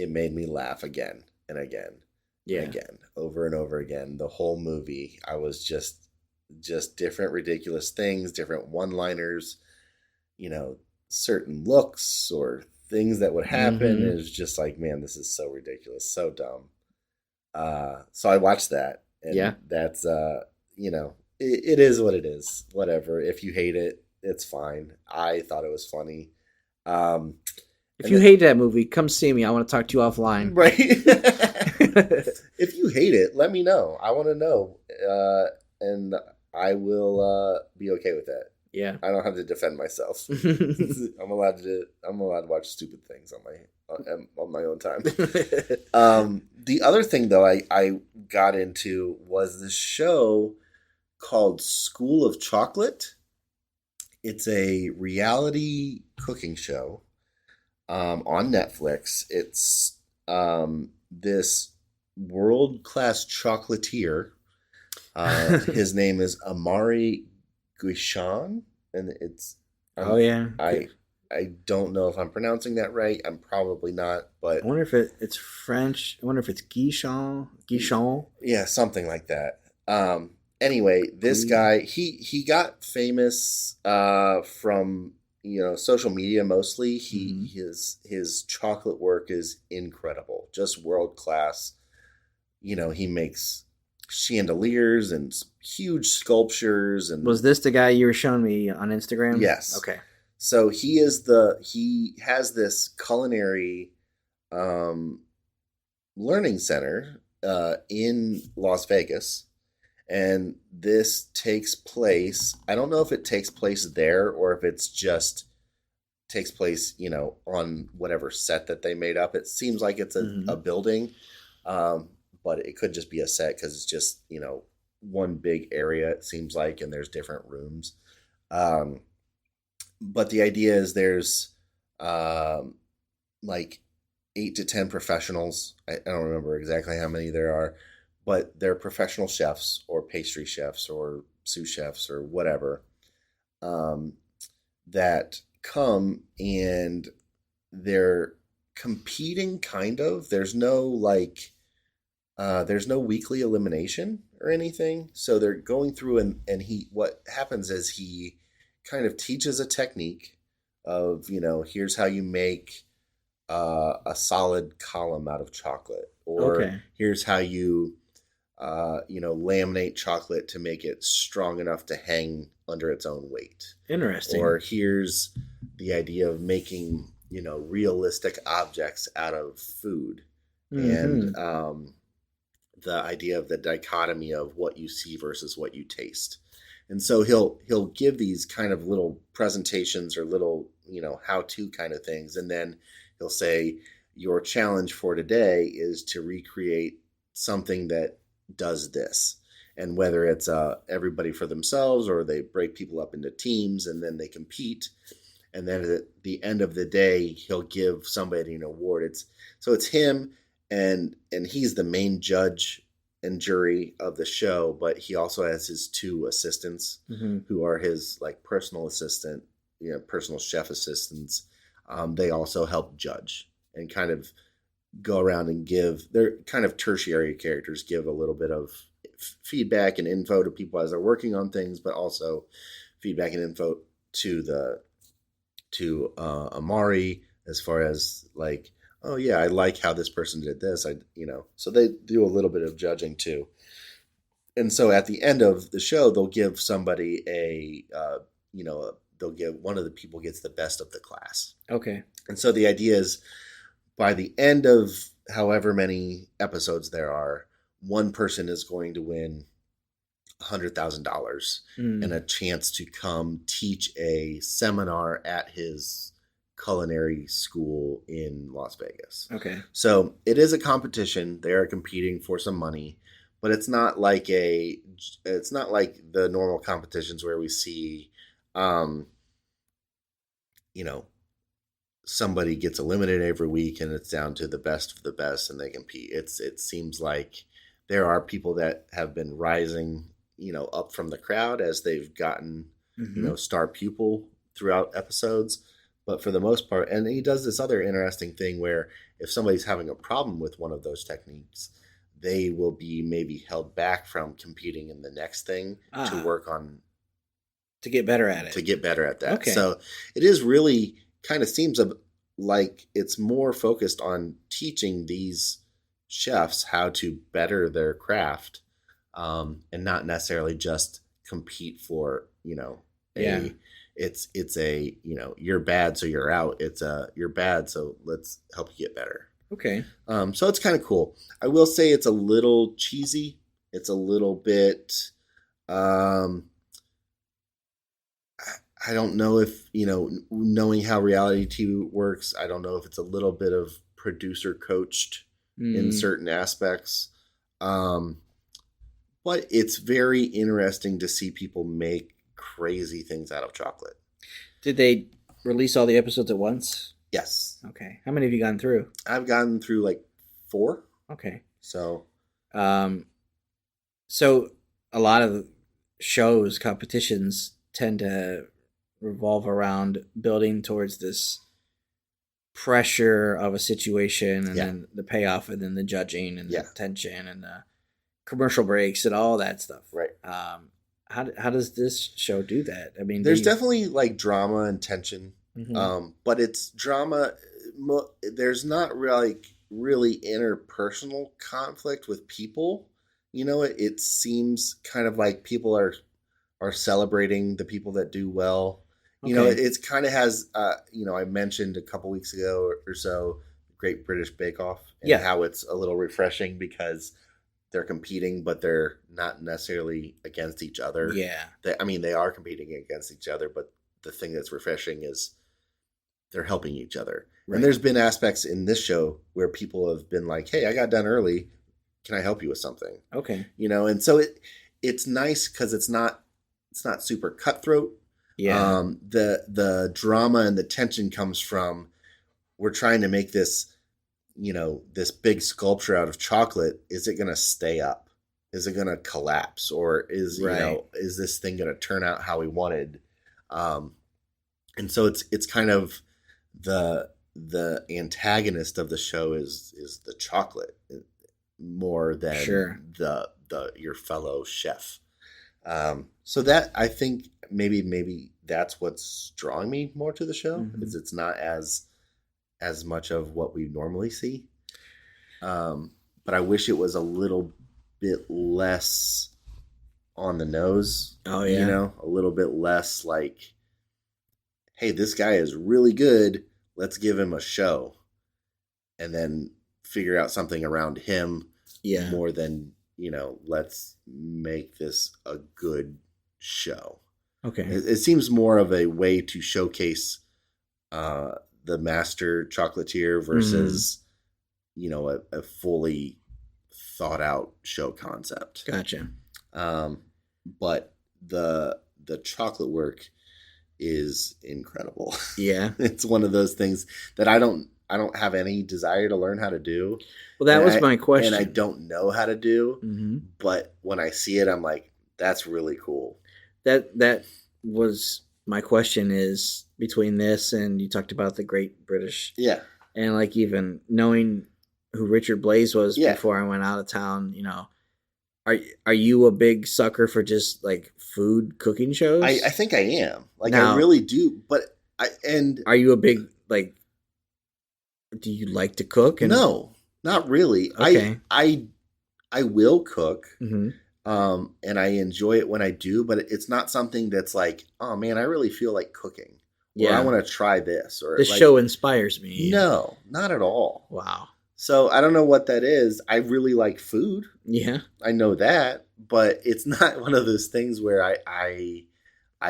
made me laugh again and again and Yeah. again, over and over again. The whole movie, I was just different ridiculous things, different one-liners, certain looks or things that would happen. It Mm-hmm. was just like, man, this is so ridiculous, so dumb. So I watched that, and Yeah. that's it is what it is. Whatever. If you hate it, it's fine. I thought it was funny. Um, If and you then, hate that movie, come see me. I want to talk to you offline. right. If you hate it, let me know. I want to know, and I will be okay with that. Yeah. I don't have to defend myself. I'm allowed to watch stupid things on my own time. The other thing though I got into was this show called School of Chocolate. It's a reality cooking show on Netflix. It's this world class chocolatier. His name is Amari Guishan, and it's Oh yeah. I don't know if I'm pronouncing that right. I'm probably not, but I wonder if it's French. I wonder if it's Guichon. Guichon. yeah, something like that. Anyway, this guy he got famous from social media mostly. His chocolate work is incredible, just world class. He makes chandeliers and huge sculptures. And Was this the guy you were showing me on Instagram? yes, Okay. so he has this culinary learning center in Las Vegas, and this takes place. I don't know if it takes place there or if it's just takes place, on whatever set that they made up. It seems like it's a building, but it could just be a set because it's just one big area. It seems like, and there's different rooms. But the idea is there's like 8 to 10 professionals. I don't remember exactly how many there are, but they're professional chefs or pastry chefs or sous chefs or whatever that come, and they're competing kind of. There's no weekly elimination or anything. So they're going through, and what happens is he kind of teaches a technique of, here's how you make a solid column out of chocolate, or here's how you, laminate chocolate to make it strong enough to hang under its own weight. Interesting. Or here's the idea of making, realistic objects out of food. And the idea of the dichotomy of what you see versus what you taste. And so he'll give these kind of little presentations or little, how-to kind of things. And then he'll say, your challenge for today is to recreate something that does this. And whether it's everybody for themselves, or they break people up into teams and then they compete. And then at the end of the day, he'll give somebody an award. It's him, and he's the main judge and jury of the show, but he also has his 2 assistants who are his personal assistant, personal chef assistants. They also help judge and kind of go around and they're kind of tertiary characters, give a little bit of feedback and info to people as they're working on things, but also feedback and info to Amari, as far as oh yeah, I like how this person did this. So they do a little bit of judging too. And so at the end of the show, they'll give somebody they'll give one of the people gets the best of the class. Okay. And so the idea is, by the end of however many episodes there are, one person is going to win $100,000 and a chance to come teach a seminar at his culinary school in Las Vegas. Okay. So it is a competition. They are competing for some money, but it's not like the normal competitions where we see, somebody gets eliminated every week and it's down to the best of the best and they compete. It seems like there are people that have been rising, up from the crowd as they've gotten, star pupil throughout episodes, but for the most part, and he does this other interesting thing where if somebody's having a problem with one of those techniques, they will be maybe held back from competing in the next thing to work on to get better at it. To get better at that. Okay. So it is really kind of seems like it's more focused on teaching these chefs how to better their craft, and not necessarily just compete for, it's a, you're bad, so you're out. It's you're bad, so let's help you get better. Okay. So it's kind of cool. I will say it's a little cheesy. It's a little bit, I don't know if, knowing how reality TV works, I don't know if it's a little bit of producer coached in certain aspects. But it's very interesting to see people make crazy things out of chocolate. Did they release all the episodes at once? Yes. Okay. How many have you gone through? I've gotten through like 4. Okay. So, so a lot of shows, competitions tend to revolve around building towards this pressure of a situation, and then the payoff, and then the judging, and the tension, and the commercial breaks, and all that stuff. Right. How does this show do that? I mean, there's definitely like drama and tension, but it's drama. There's not really interpersonal conflict with people. It seems kind of like people are celebrating the people that do well. It's kind of has, I mentioned a couple weeks ago or so, Great British Bake Off, and how it's a little refreshing because they're competing, but they're not necessarily against each other. Yeah. They are competing against each other, but the thing that's refreshing is they're helping each other. Right. And there's been aspects in this show where people have been like, hey, I got done early. Can I help you with something? Okay. And so it's nice because it's not super cutthroat. Yeah. The drama and the tension comes from, we're trying to make this, this big sculpture out of chocolate. Is it going to stay up? Is it going to collapse? Or is this thing going to turn out how we wanted? And so it's kind of the antagonist of the show is the chocolate more than your fellow chef. So that, I think maybe that's what's drawing me more to the show, is it's not as much of what we normally see. But I wish it was a little bit less on the nose. Oh yeah. A little bit less like, hey, this guy is really good. Let's give him a show, and then figure out something around him. Yeah. More than, let's make this a good show. Okay. It seems more of a way to showcase the master chocolatier versus, a fully thought out show concept. Gotcha. But the chocolate work is incredible. Yeah. It's one of those things that I don't have any desire to learn how to do. Well, that was my question. And I don't know how to do, but when I see it, I'm like, that's really cool. That was my question, is between this and you talked about the Great British. Yeah. And like even knowing who Richard Blaze was before I went out of town, are you a big sucker for just like food cooking shows? I think I am. Like now, I really do, but are you a big do you like to cook? No, not really. Okay. I will cook. And I enjoy it when I do, but it's not something that's like, oh man, I really feel like cooking. Or I want to try this. Or this show inspires me. No, not at all. Wow. So I don't know what that is. I really like food. Yeah. I know that, but it's not one of those things where I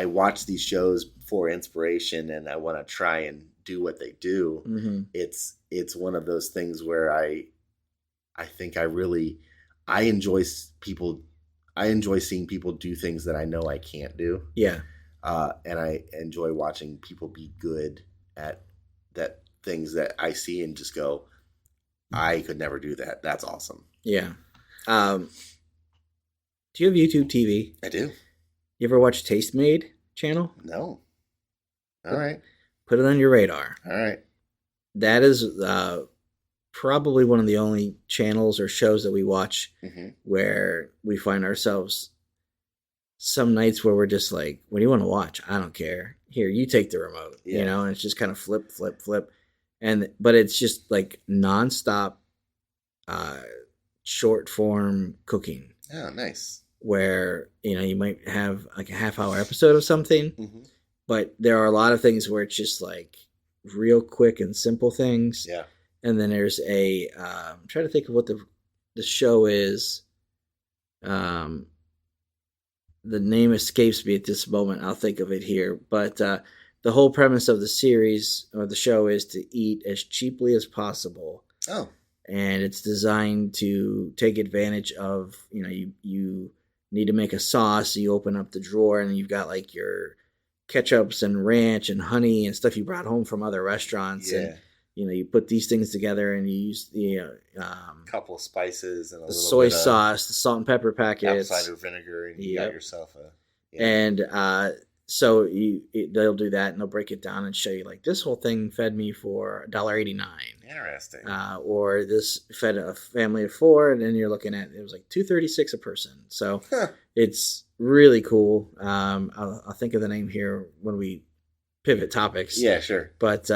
watch these shows for inspiration and I want to try and do what they do. It's one of those things where I think I enjoy seeing people do things that I know I can't do. Yeah. And I enjoy watching people be good at that things that I see and just go, I could never do that. That's awesome. Yeah. Do you have YouTube TV? I do. You ever watch Taste Made channel? No. All right. Put it on your radar. All right. That is probably one of the only channels or shows that we watch where we find ourselves some nights where we're just like, what do you want to watch? I don't care. Here, you take the remote. You know, and it's just kind of flip, flip, flip. But it's just like nonstop short form cooking. Oh, nice. Where, you might have like a half-hour episode of something, but there are a lot of things where it's just like real quick and simple things. Yeah. And then there's I'm trying to think of what the show is. The name escapes me at this moment. I'll think of it here. But the whole premise of the series or the show is to eat as cheaply as possible. Oh. And it's designed to take advantage of, you need to make a sauce. So you open up the drawer and you've got like your ketchups and ranch and honey and stuff you brought home from other restaurants. Yeah. And, you put these things together and you use the couple of spices and the soy sauce, the salt and pepper packets, apple cider vinegar, and you got yourself a. And so they'll do that and they'll break it down and show you like this whole thing fed me for $1.89. Interesting. Or this fed a family of 4, and then you're looking at it was like $2.36 a person. So it's really cool. I'll think of the name here when we pivot topics. Yeah, sure. But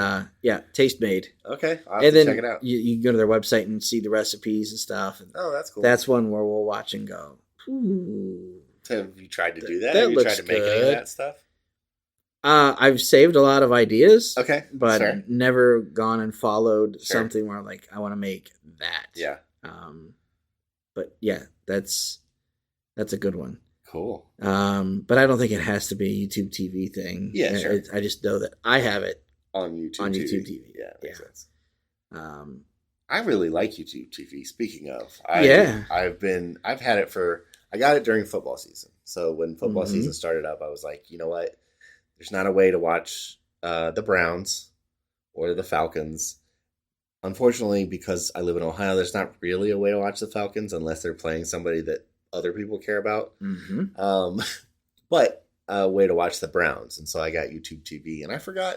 Taste Made. Okay, I'll have to check it out. You can go to their website and see the recipes and stuff. And that's cool. That's one where we'll watch and go, ooh. Have you tried to do that? Have you tried to make any of that stuff? I've saved a lot of ideas. Okay. But sure. never gone and followed something where like I want to make that. Yeah. But yeah, that's a good one. Cool. But I don't think it has to be a YouTube TV thing. Yeah, sure. I just know that I have it on YouTube TV. Yeah, makes sense. I really like YouTube TV. Speaking of, I've had it I got it during football season. So when football season started up, I was like, you know what? There's not a way to watch the Browns or the Falcons. Unfortunately, because I live in Ohio, there's not really a way to watch the Falcons unless they're playing somebody that other people care about. But a way to watch the Browns. And so I got YouTube TV, and I forgot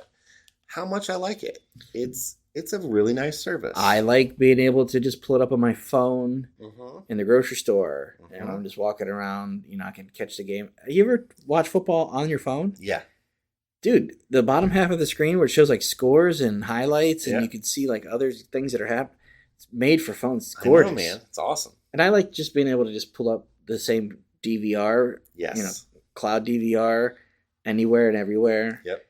how much I like it. It's a really nice service. I like being able to just pull it up on my phone in the grocery store, and I'm just walking around. I can catch the game. You ever watch football on your phone? Yeah. Dude, the bottom half of the screen where it shows like scores and highlights, and you can see like other things that are happening. It's made for phones. It's gorgeous. I know, man. It's awesome. And I like just being able to just pull up the same DVR. Yes. Cloud DVR anywhere and everywhere. Yep.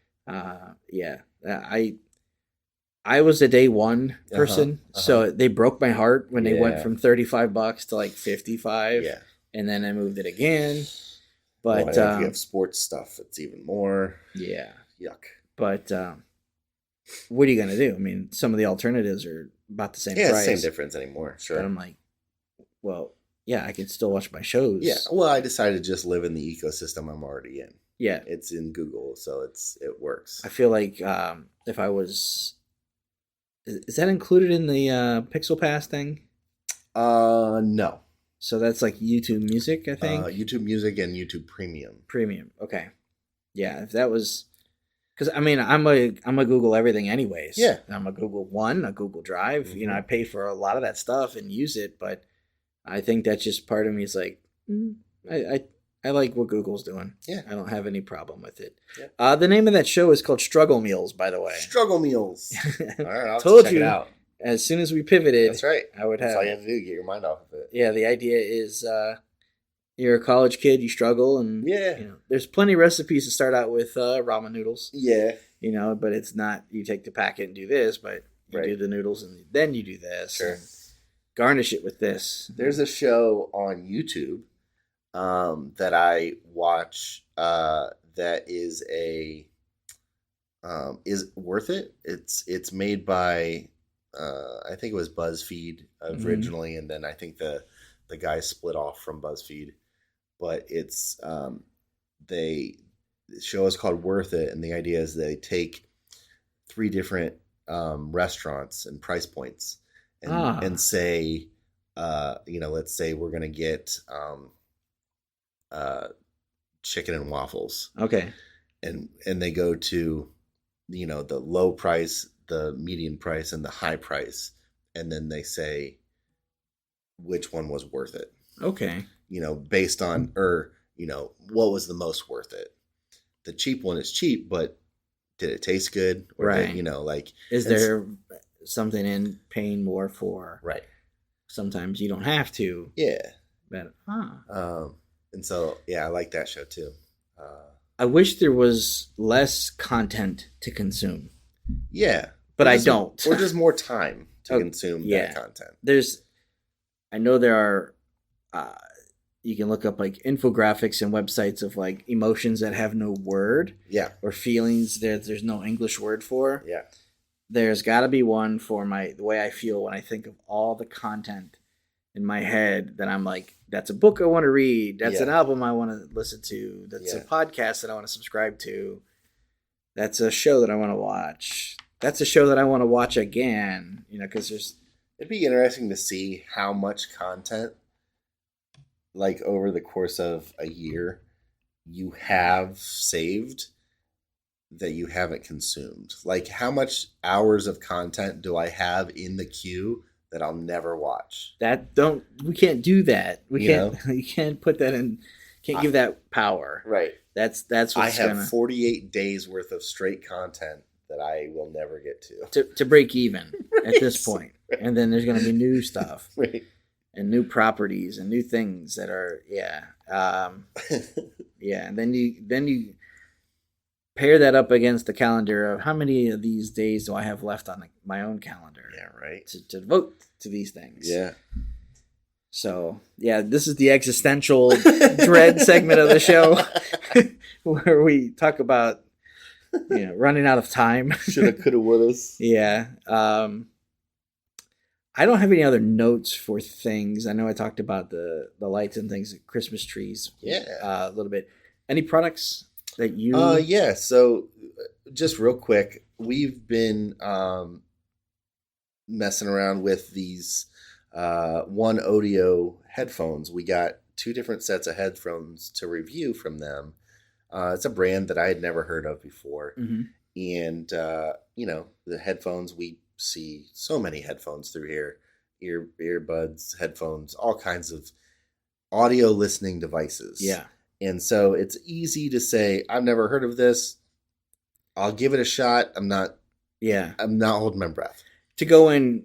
I was a day one person, so they broke my heart when they went from $35 to like $55. Yeah. And then I moved it again. But if you have sports stuff, it's even more. Yeah. Yuck. But what are you going to do? I mean, some of the alternatives are about the same price. Yeah, same difference anymore. Sure. But I'm like, well, yeah, I can still watch my shows. Yeah. Well, I decided to just live in the ecosystem I'm already in. Yeah. It's in Google, so it works. I feel like if I was... Is that included in the Pixel Pass thing? No. So that's like YouTube Music, I think? YouTube Music and YouTube Premium. Premium, okay. Yeah, if that was... Because, I mean, I'm a Google everything anyways. Yeah. I'm a Google One, a Google Drive. I pay for a lot of that stuff and use it, but I think that's just part of me is like, I like what Google's doing. Yeah. I don't have any problem with it. Yeah. The name of that show is called Struggle Meals, by the way. Struggle Meals. All right, I'll Told check you, it out. As soon as we pivoted, that's right. I would have. That's all you have to do, get your mind off of it. Yeah, the idea is you're a college kid, you struggle, and there's plenty of recipes to start out with ramen noodles. Yeah. But it's not you take the packet and do this, but you do the noodles and then you do this. Sure. And garnish it with this. There's a show on YouTube that I watch that is worth it. It's made by I think it was BuzzFeed originally, and then I think the guy split off from BuzzFeed. But it's the show is called Worth It, and the idea is they take 3 different restaurants and price points and say let's say we're gonna get chicken and waffles. Okay. And they go to the low price, the median price, and the high price, and then they say which one was worth it. Okay. Based on, or what was the most worth it. The cheap one is cheap, but did it taste good? Or right. Is there something in paying more for? Right. Sometimes you don't have to. Yeah. But and so I like that show too. I wish there was less content to consume. Yeah. But I don't. Or just more time to consume that content. I know there are, you can look up like infographics and websites of like emotions that have no word. Yeah. Or feelings that there's no English word for. Yeah. There's got to be one for the way I feel when I think of all the content in my head that I'm like, that's a book I want to read. That's an album I want to listen to. That's a podcast that I want to subscribe to. That's a show that I want to watch. That's a show that I want to watch again. Because it'd be interesting to see how much content, like over the course of a year, you have saved that you haven't consumed. Like, how much hours of content do I have in the queue that I'll never watch? We can't do that. You can't put that in. Can't give that power. Right. That's what's I have 48 days worth of straight content that I will never get to break even right. at this point. Right. And then there's going to be new stuff. Right. And new properties and new things that are and then you pair that up against the calendar of how many of these days do I have left on my own calendar? Yeah, right. To devote to these things. Yeah. So, this is the existential dread segment of the show where we talk about, running out of time. Shoulda, coulda, wouldas. Yeah. I don't have any other notes for things. I know I talked about the lights and things, Christmas trees. Yeah. A little bit. Any products that you... So just real quick, we've been messing around with these One Audio headphones. We got 2 different sets of headphones to review from them. It's a brand that I had never heard of before. Mm-hmm. And, the headphones, we see so many headphones through here. Earbuds, headphones, all kinds of audio listening devices. Yeah. And so it's easy to say, I've never heard of this. I'll give it a shot. I'm not holding my breath. To go in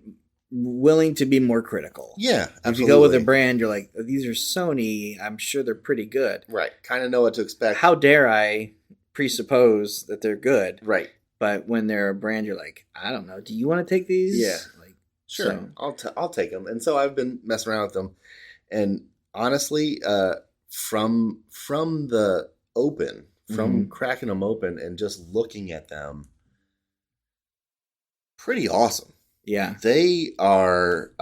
willing to be more critical. Yeah, absolutely. If you go with a brand, you're like, these are Sony. I'm sure they're pretty good. Right. Kind of know what to expect. How dare I presuppose that they're good? Right. But when they're a brand, you're like, I don't know. Do you want to take these? Yeah. Sure. So. I'll take them. And so I've been messing around with them. And honestly, from the open, from cracking them open and just looking at them, pretty awesome. Yeah. They are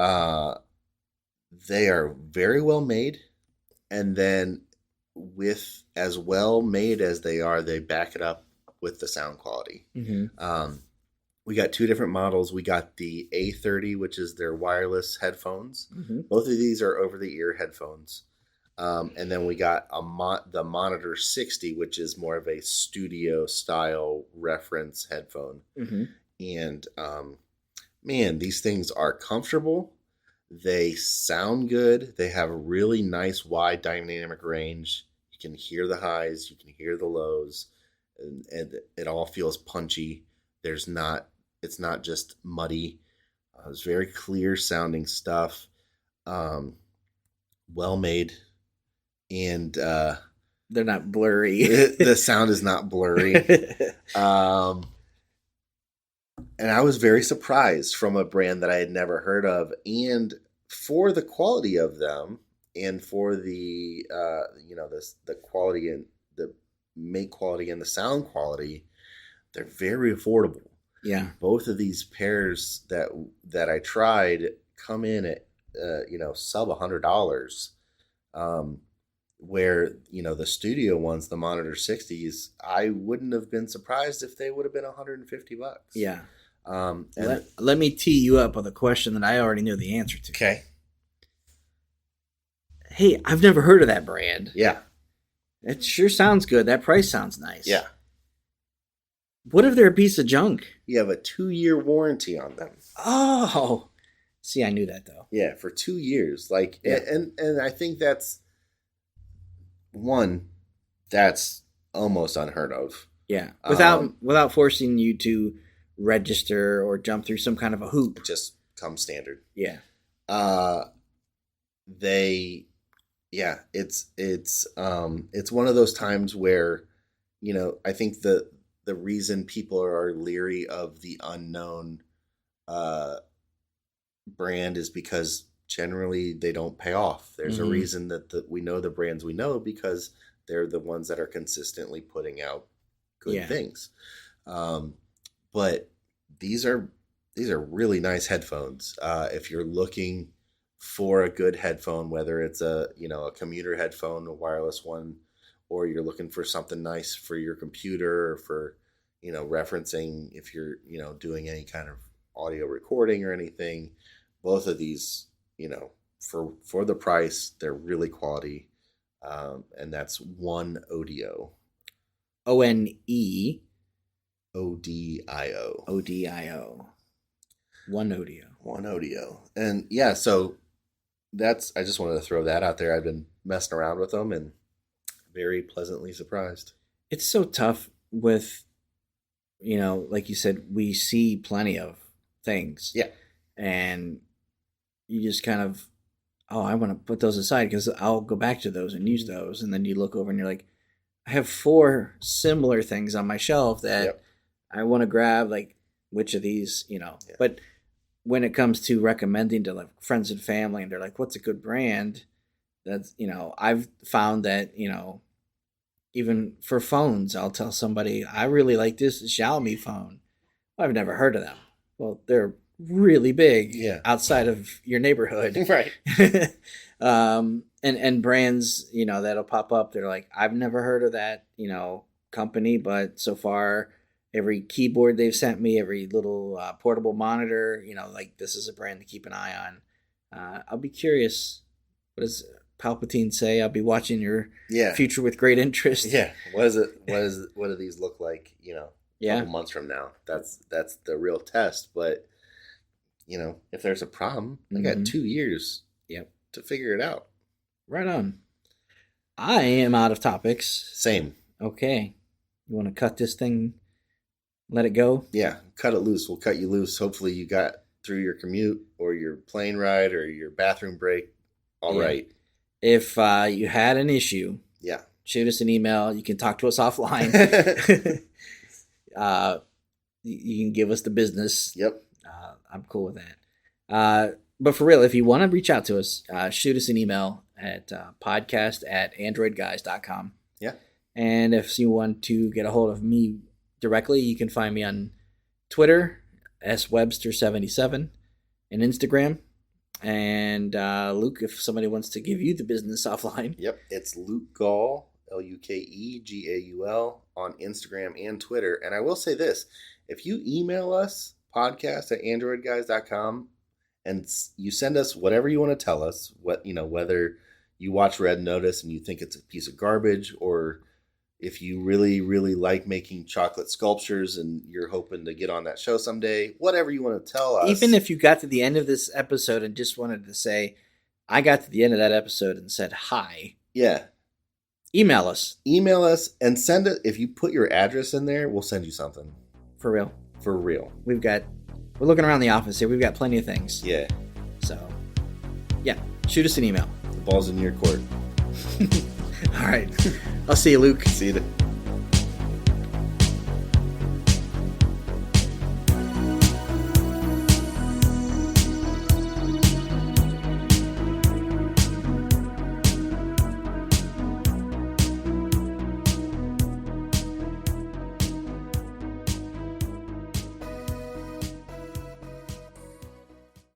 very well made, and then with as well made as they are, they back it up with the sound quality. Mm-hmm. We got 2 different models. We got the A30, which is their wireless headphones. Mm-hmm. Both of these are over-the-ear headphones. And then we got the Monitor 60, which is more of a studio-style reference headphone. Mm-hmm. And, man, these things are comfortable. They sound good. They have a really nice wide dynamic range. You can hear the highs. You can hear the lows. And it all feels punchy. It's not just muddy. It's very clear sounding stuff. Well made. And they're not blurry. The sound is not blurry. And I was very surprised from a brand that I had never heard of, and for the quality of them, and for the the quality and the make quality and the sound quality, they're very affordable. Yeah, both of these pairs that I tried come in at sub $100. Where the studio ones, the Monitor 60s, I wouldn't have been surprised if they would have been $150. Yeah. And let me tee you up with a question that I already know the answer to. Okay. Hey, I've never heard of that brand. Yeah. It sure sounds good. That price sounds nice. Yeah. What if they're a piece of junk? You have a 2-year warranty on them. Oh, see, I knew that though. Yeah, for 2 years. Like, Yeah. and I think that's almost unheard of. Yeah, without forcing you to register or jump through some kind of a hoop. It just comes standard. Yeah. It's one of those times where, I think the reason people are leery of the unknown brand is because generally they don't pay off. There's a reason that we know the brands we know, because they're the ones that are consistently putting out good things. But these are really nice headphones. If you're looking for a good headphone, whether it's a commuter headphone, a wireless one, or you're looking for something nice for your computer, or for referencing if you're doing any kind of audio recording or anything, both of these, for the price, they're really quality. And that's One Audio. ONE ODIO. ODIO. One Audio. One Audio. And yeah, so I just wanted to throw that out there. I've been messing around with them and very pleasantly surprised. It's so tough with, like you said, we see plenty of things. Yeah. And you just kind of, I want to put those aside because I'll go back to those and use those. And then you look over and you're like, I have 4 similar things on my shelf that I want to grab, like, which of these, Yeah. But when it comes to recommending to like friends and family, and they're like, what's a good brand? That's, I've found that, even for phones, I'll tell somebody, I really like this Xiaomi phone. Well, I've never heard of them. Well, they're really big outside of your neighborhood. Right. And brands, that'll pop up. They're like, I've never heard of that, company, but so far every keyboard they've sent me, every little portable monitor, like this is a brand to keep an eye on. I'll be curious. What does Palpatine say? I'll be watching your future with great interest. Yeah. What do these look like, a couple months from now? That's the real test. But, if there's a problem, I got 2 years to figure it out. Right on. I am out of topics. Same. Okay. You want to cut this thing? Let it go? Yeah. Cut it loose. We'll cut you loose. Hopefully you got through your commute or your plane ride or your bathroom break. All right. If you had an issue, shoot us an email. You can talk to us offline. You can give us the business. Yep. I'm cool with that. But for real, if you want to reach out to us, shoot us an email at podcast@AndroidGuys.com. Yeah. And if you want to get a hold of me directly, you can find me on Twitter, Webster77, and Instagram. And Luke, if somebody wants to give you the business offline. Yep. It's Luke Gaul, LukeGaul, on Instagram and Twitter. And I will say this, if you email us, podcast@AndroidGuys.com, and you send us whatever you want to tell us, whether you watch Red Notice and you think it's a piece of garbage, or if you really, really like making chocolate sculptures and you're hoping to get on that show someday, whatever you want to tell us. Even if you got to the end of this episode and just wanted to say, I got to the end of that episode and said hi. Yeah. Email us. Email us and send it. If you put your address in there, we'll send you something. For real. For real. We're looking around the office here. We've got plenty of things. Yeah. So, shoot us an email. The ball's in your court. All right. I'll see you, Luke. See you.